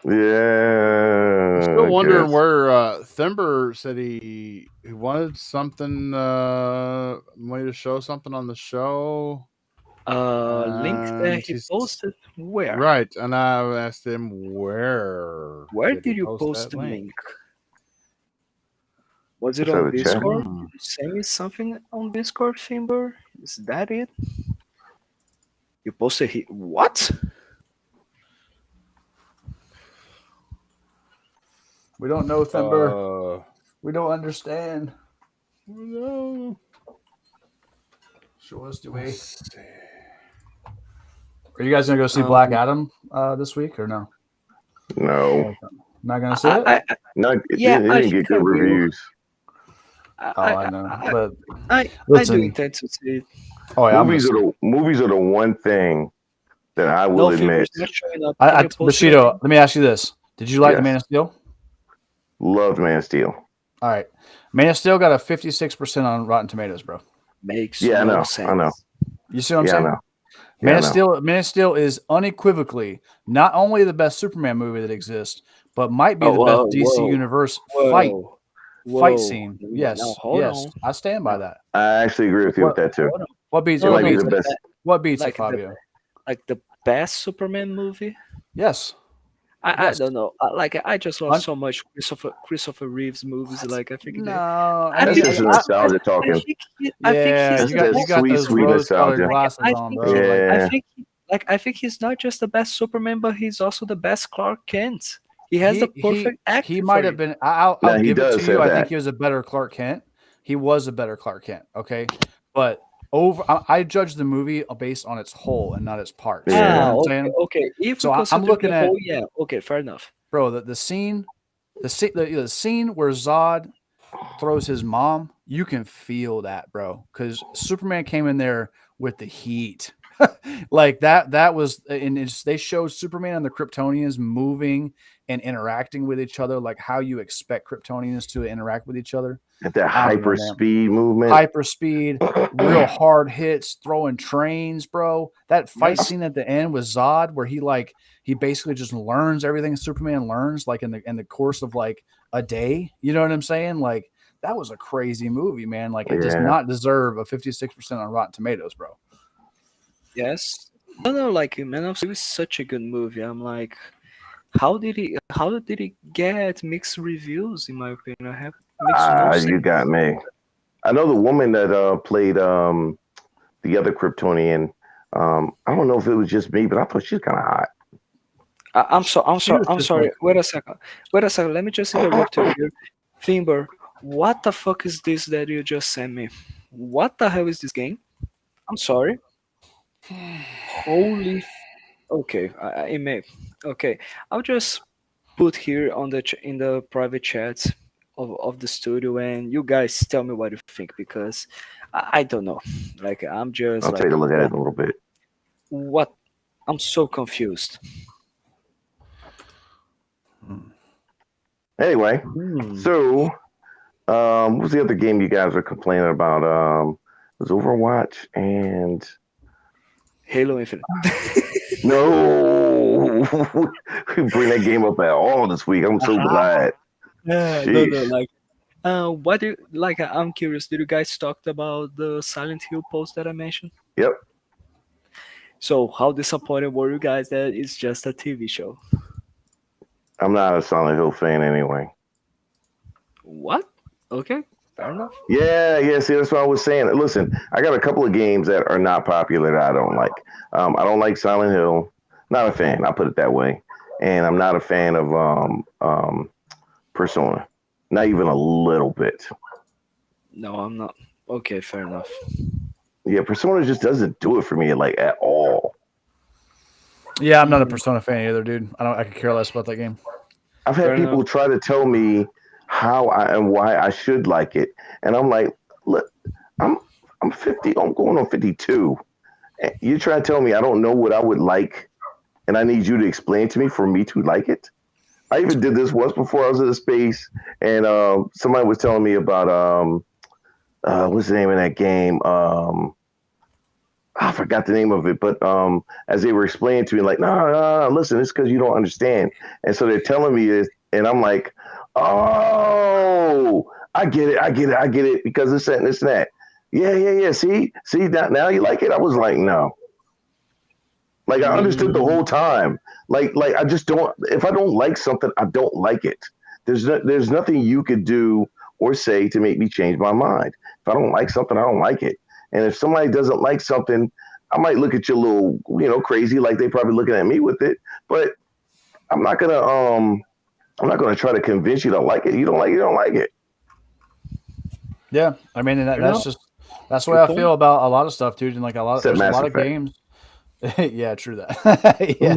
Yeah. I'm still I wondering guess. where Thimber said he wanted something, wanted to show something on the show. Link that And he he's posted. Where? right, and I asked him where. Where he did you post post that the link? Was it Let's on have a check. Discord? Did you send me something on Discord, Timber? Is that it? You posted here. What? We don't know Thember. We don't understand. No. Show us the way. Let's see. Are you guys gonna go see Black Adam this week or no? No. Not gonna see it. No, it Yeah, didn't I get think I good will. reviews. I know, but I listen. do intend to see it. Oh yeah, Movies are the one thing that I will No admit. figures not showing up. Can you post it Bushido, again? let me ask you this: did you like Yes. Man of Steel? Loved Man of Steel. All right, Man of Steel got a 56% on Rotten Tomatoes, bro. Makes Yeah, I no know. sense. I know. You see what I'm Yeah, I saying? know. Yeah, I know. Man of Steel is unequivocally not only the best Superman movie that exists, but might be the best DC Universe fight scene. Now, Yes, hold yes, on. I stand by that. I actually agree with you with that too. Hold on. What beats It it? might What be beats the it? best. What beats it, Like Fabio? the best Superman movie. Yes. I Yes. don't know. I just love so much Christopher Reeves movies. Like I think No, I That's think just nostalgia talking. I think he's you the got best. those sweet rose-colored nostalgia. glasses I on, think bro. Yeah. I think he's not just the best Superman, but he's also the best Clark Kent. He has the perfect acting. He might have been. I'll Now, he give it does to you. have I that. think he was a better Clark Kent. He was a better Clark Kent. Okay, but I judge the movie based on its whole and not its parts. Yeah. You know what I'm Okay, saying? okay. If So we I'm consider looking the at- whole, yeah. Okay, fair enough. Bro, the scene where Zod throws his mom, you can feel that, bro. Because Superman came in there with the heat. Like that was, and they showed Superman and the Kryptonians moving and interacting with each other, like how you expect Kryptonians to interact with each other. At that I don't know, hyper man. speed movement. Hyper speed, real hard hits, throwing trains, bro. That fight Yes. scene at the end with Zod, where he basically just learns everything Superman learns, like in the course of like a day. You know what I'm saying? Like that was a crazy movie, man. Like it does Yeah. not deserve a 56% on Rotten Tomatoes, bro. Yes. No, like Man of Steel is such a good movie. I'm like, how did it get mixed reviews? In my opinion, I have makes no sense. You got me. I know the woman that played the other Kryptonian. I don't know if it was just me, but I thought she was kind of hot. I'm She was just sorry. like- Wait a second. Let me just interrupt you here. Finber, what the fuck is this that you just sent me? What the hell is this game? I'm sorry. Holy. Okay, I may. Okay, I'll just put here on in the private chat of the studio, and you guys tell me what you think, because I don't know. Like I'm just I'll like take a look at it in a little bit. what? I'm so confused. Anyway, Hmm. so what was the other game you guys were complaining about? It was Overwatch and Halo Infinite. no, we bring that game up at all this week. I'm so glad. No, Sheesh. like, what do you, like? I'm curious. Did you guys talked about the Silent Hill post that I mentioned? Yep. So, how disappointed were you guys that it's just a TV show? I'm not a Silent Hill fan anyway. What? Okay, fair enough. Yeah. See, that's what I was saying. Listen, I got a couple of games that are not popular that I don't like. I don't like Silent Hill. Not a fan. I'll put it that way. And I'm not a fan of Persona. Not even a little bit. No, I'm not. Okay, fair enough. Yeah, Persona just doesn't do it for me like at all. Yeah, I'm not a Persona fan either, dude. I could care less about that game. I've had Fair people enough. try to tell me how and why I should like it, and I'm like, look, I'm 50. I'm going on 52. And you try to tell me I don't know what I would like, and I need you to explain to me for me to like it. I even did this once before I was in the space, and somebody was telling me about what's the name of that game? I forgot the name of it, but as they were explaining to me, like, no, listen, it's because you don't understand. And so they're telling me this, and I'm like, oh, I get it, because it's that and this and that. Yeah. See, now you like it. I was like, no. Like I understood the whole time. Like I just don't. If I don't like something, I don't like it. There's nothing you could do or say to make me change my mind. If I don't like something, I don't like it. And if somebody doesn't like something, I might look at you a little, crazy, like they probably looking at me with it. But I'm not gonna try to convince you to like it. You don't like it, you don't like it. Yeah, I mean, and Fair that's enough. that's the way Good I point. feel about a lot of stuff, dude. And like Except there's a Mass lot of Effect. games. Yeah, true that. Yeah,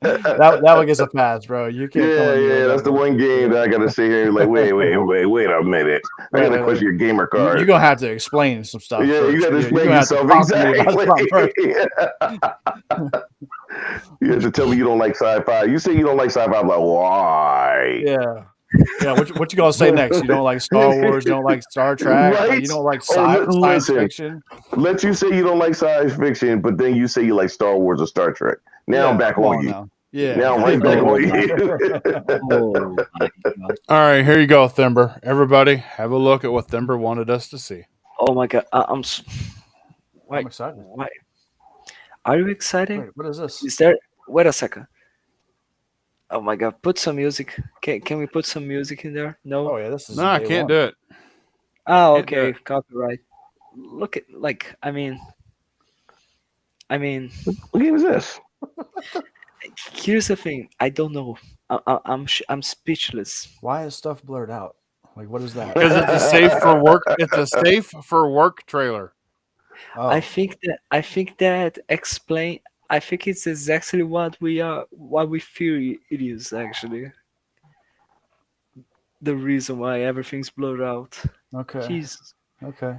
that one gets a pass, bro. You can't. come at me with That's that the one game that I gotta sit here like, wait a minute. I Wait, gotta wait, question your gamer card. You're gonna have to explain some stuff. Yeah, first. you gotta You're explain gonna have to yourself talk to me about exactly. something first. You have to tell me you don't like sci-fi. You say you don't like sci-fi. I'm like, why? Yeah. What you gonna say next? You don't like Star Wars? You don't like Star Trek? Like, Right? you don't like Oh, science listen. fiction? Let you say you don't like science fiction, but then you say you like Star Wars or Star Trek. Now I'm back come on you. now. Yeah. Now I'm right back Come on now. you. Oh my god. All right, here you go, Thimber. Everybody, have a look at what Thimber wanted us to see. Oh my god. I'm Wait. excited. Why? Are you excited? Wait, what is this? Is there? Wait a second. Oh my god. Put some music. Can we put some music in there? No. Oh yeah, this is. No, I can't do it. Oh, Can't do okay. it. Copyright. Look at I mean, What game is this? here's the thing. I don't know. I'm speechless. Why is stuff blurred out? Like, what is that? Because it's a safe for work. It's a safe for work trailer. Oh, I think that explain. I think it's exactly what we fear it is actually. The reason why everything's blurred out. okay. Jesus. Okay.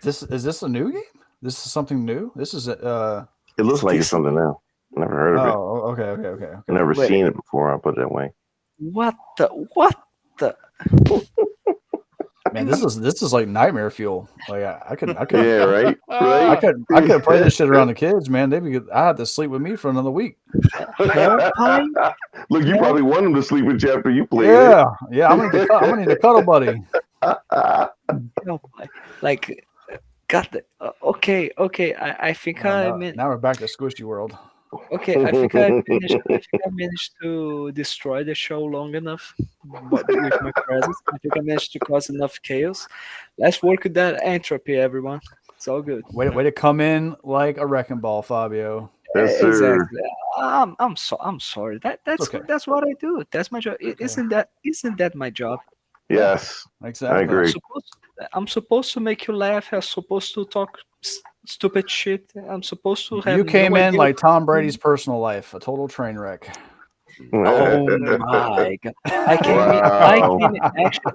Is this a new game? This is something new. This is It looks like it's something new. Never heard of it. Oh, okay. Never Wait. seen it before. I'll put it that way. What the? Man, this is like nightmare fuel. Like I could Yeah, right. I Right. could play this shit around the kids, man. I had to sleep with me for another week. Alpine? Look, you probably want them to sleep with you after you play Yeah. I'm gonna need a cuddle buddy. Alpine. Like, God. Okay. I think I meant. Now we're back to Squishy World. Okay, I think I managed to destroy the show long enough with my presence. I think I managed to cause enough chaos. Let's work with that entropy, everyone. It's all good. Way to come in like a wrecking ball, Fabio. Yes, sir. Exactly. I'm sorry. That's okay. That's what I do. That's my job. Isn't that my job? Yes. Exactly. I agree. I'm supposed to make you laugh. I'm supposed to talk stupid shit. I'm supposed to have. You came no in idea like Tom Brady's personal life, a total train wreck. Oh my god!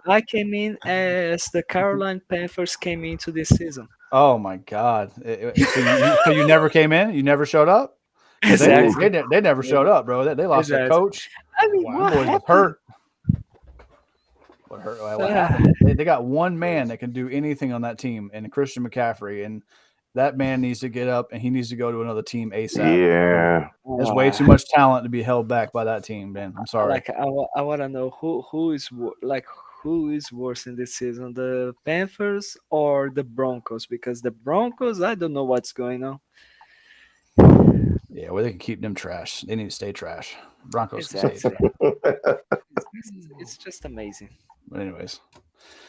I came in as the Carolina Panthers came into this season. Oh my God! So you never came in? You never showed up? Exactly. They never showed up, bro. They lost their Exactly. coach. I mean, Wow, what boys was happened? hurt. What hurt? What happened? They got one man that can do anything on that team, and Christian McCaffrey, and that man needs to get up and he needs to go to another team ASAP. Yeah. There's way too much talent to be held back by that team, man. I'm sorry. Like I want to know who is worse in this season, the Panthers or the Broncos? Because the Broncos, I don't know what's going on. Yeah, well, they can keep them trash. They need to stay trash. Broncos can stay. Exactly. It's just amazing. But anyways,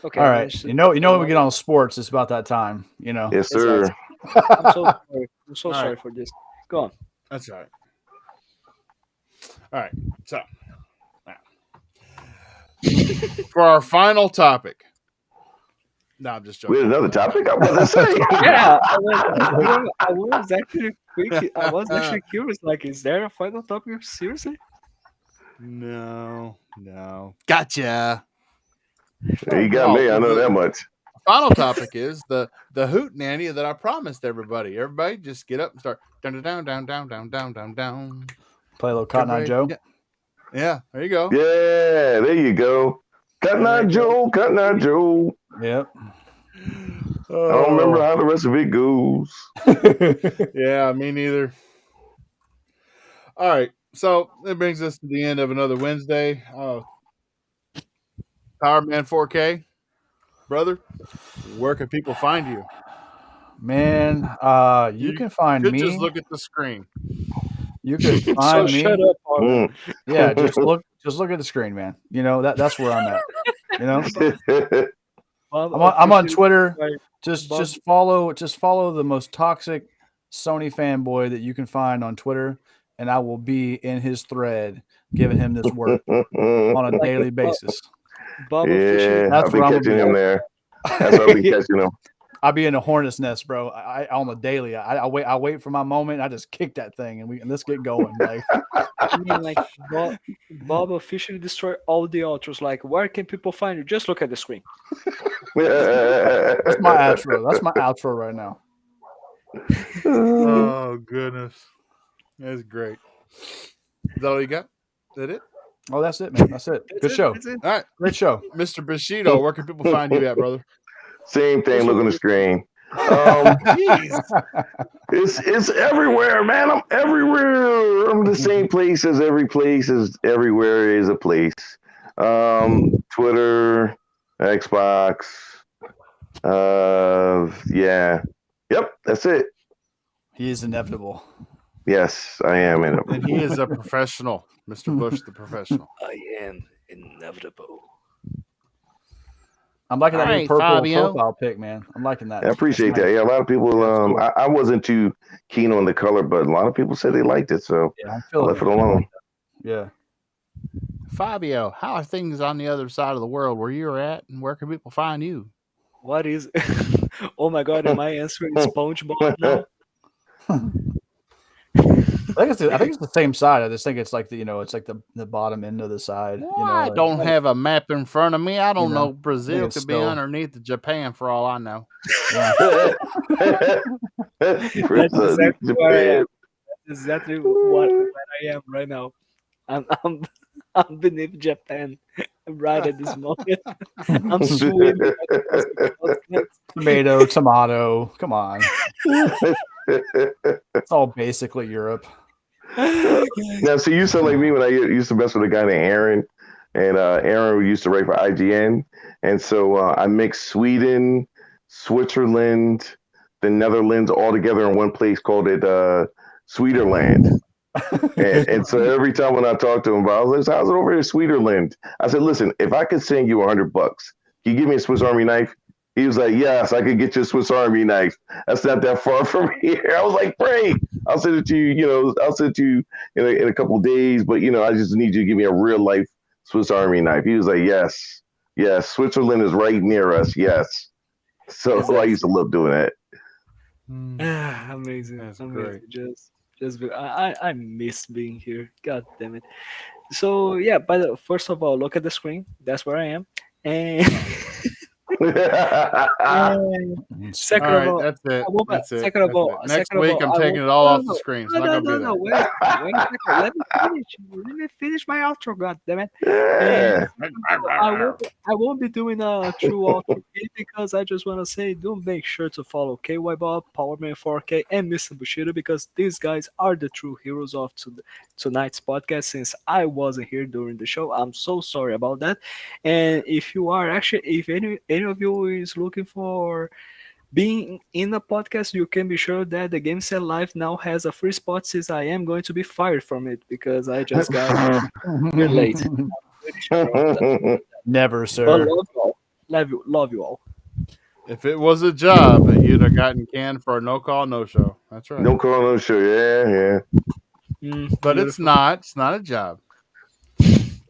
Okay. all right. You know when we get on sports, it's about that time. You know. Yes, sir. I'm so sorry. I'm so All sorry right. for this. Go on. That's all right. All right. So, now, for our final topic. No, I'm just joking. We had another topic I was to say. Yeah, I was actually curious. Like, is there a final topic? Seriously? No. Gotcha. You got me. I know that much. Final topic is the hoot nanny that I promised everybody. Everybody just get up and start down. Play a little Cotton Eye Joe. Yeah, there you go. Yeah, there you go. Cotton Eye Joe, Cotton Eye Joe. Yep. I don't remember how the rest of it goes. Yeah, me neither. All right, so that brings us to the end of another Wednesday. Power Man 4K, brother, where can people find you? Man, you can find me. Just look at the screen. You can find me. Shut up, Harvey. Yeah, just look at the screen, man. You know that's where I'm at. You know, I'm on Twitter. Just follow the most toxic Sony fanboy that you can find on Twitter, and I will be in his thread giving him this work on a daily basis. Yeah, That's I'll be where I'm catching gonna him be. there. That's where I'll be catching him. I'll be in a hornet's nest, bro. I on the daily. I wait for my moment. I just kick that thing and let's get going. Like, I mean, like Bob officially destroyed all the outros. Like, where can people find you? Just look at the screen. that's my outro. That's my outro right now. Oh goodness, that's great. Is that all you got? Is that it? Oh, that's it, man. That's it. Good show. That's it. All right, Great show. Mr. Bushido, where can people find you at, brother? Same thing. Look on the screen. Jeez. It's everywhere, man. I'm everywhere. I'm the same place as every place is everywhere is a place. Twitter, Xbox. Yeah. Yep, that's it. He is inevitable. Yes, I am in it. And he is a professional, Mr. Bush, the professional. I am inevitable. I'm liking that All new right, purple Fabio. profile pic, man. I'm liking that. I appreciate That's that. nice. Yeah, a lot of people. Cool. I wasn't too keen on the color, but a lot of people said they liked it, so Yeah, I'm I feeling left it alone. Yeah. Fabio, how are things on the other side of the world where you're at, and where can people find you? What is? Oh my God! Am I answering SpongeBob now? I think it's the same side. I just think it's like it's like the bottom end of the side. Well, I like- don't have a map in front of me. I don't know. I Brazil think it's could be still- underneath Japan for all I know. That's exactly where I am. That's exactly where I am right now. I'm beneath Japan right at this moment. I'm swimming. Tomato. Come on. It's all basically Europe. Now, so you sound like me when I used to mess with a guy named Aaron, and Aaron used to write for IGN, and so I mixed Sweden, Switzerland, the Netherlands all together in one place, called it Sweeterland. and so every time when I talked to him, I was like, "How's it over here, Sweeterland?" I said, "Listen, if I could send you $100, can you give me a Swiss Army knife?" He was like, "Yes, I could get you a Swiss Army knife. That's not that far from here." I was like, "Great, I'll send it to you. I'll send it to you in a couple of days. But I just need you to give me a real life Swiss Army knife." He was like, "Yes, yes, Switzerland is right near us. Yes." So I used to love doing that. Amazing. That's amazing. great. I miss being here. God damn it. So yeah, but first of all, look at the screen. That's where I am. And second All of right, all, that's it. That's it. second of That's all, it. Next second of week, all, I'm taking it all off the screen. It's not going to be there. Wait a second. Let me finish my outro. God damn it. Yeah. I won't be doing a true outro because I just want to say, do make sure to follow KY Bob, Powerman 4K, and Mr. Bushido, because these guys are the true heroes of tonight's podcast. Since I wasn't here during the show, I'm so sorry about that. And if you are if any of you is looking for being in a podcast, you can be sure that the Game Set Live now has a free spot, since I am going to be fired from it because I just got here late. I'm pretty sure of that. Never, But sir. love you all. Love you all. If it was a job, you'd have gotten canned for a no call, no show. That's right. No call, no show. Yeah. But it's not. It's not a job.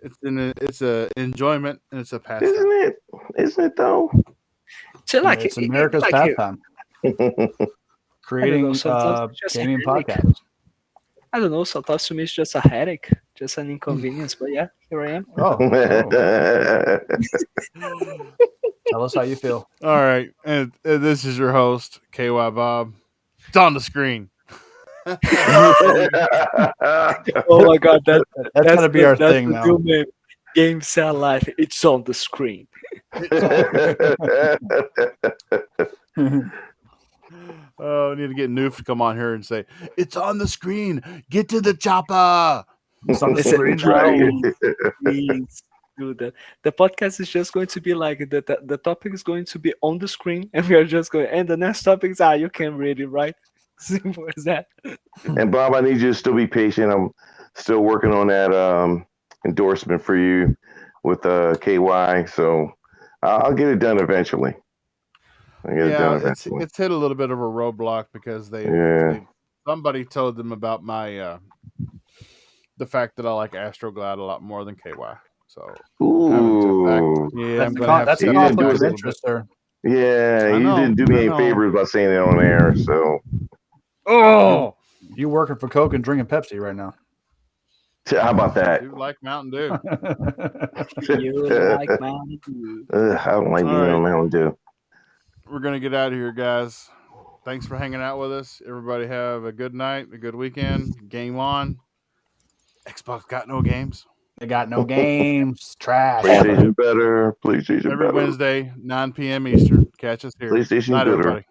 It's a enjoyment and it's a pastime. Isn't it? Isn't it though? So like It's America's pastime. Creating sometimes it's just a gaming headache. podcasts. I don't know. Sometimes to me it's just a headache, just an inconvenience. But yeah, here I am. Oh, tell us how you feel. All right, and this is your host KY Bob. It's on the screen. Oh my god, That's gonna be our thing the now. new name. Game Set Live. It's on the screen. Oh, I need to get Noof to come on here and say, "It's on the screen. Get to the chopper." It's on the Listen, screen please do that. The podcast is just going to be like the topic is going to be on the screen, and we are just going. And the next topic is you can read it, right? Simple as that. And Bob, I need you to still be patient. I'm still working on that endorsement for you with KY. So I'll get it done eventually. It's hit a little bit of a roadblock because somebody told them about my the fact that I like Astroglide a lot more than KY. So Ooh. yeah, that's a conflict of interest, sir. Yeah, you didn't do me any favors by saying it on air. So oh, you working for Coke and drinking Pepsi right now? how about that? you like Mountain Dew? You like Mountain Dew. I don't like being on Mountain Dew. We're gonna get out of here, guys. Thanks for hanging out with us. Everybody have a good night, a good weekend. Game on. Xbox got no games. They got no games. Trash. PlayStation better. PlayStation Every better. Wednesday, 9 p.m. Eastern. Catch us here. PlayStation Night, better. everybody.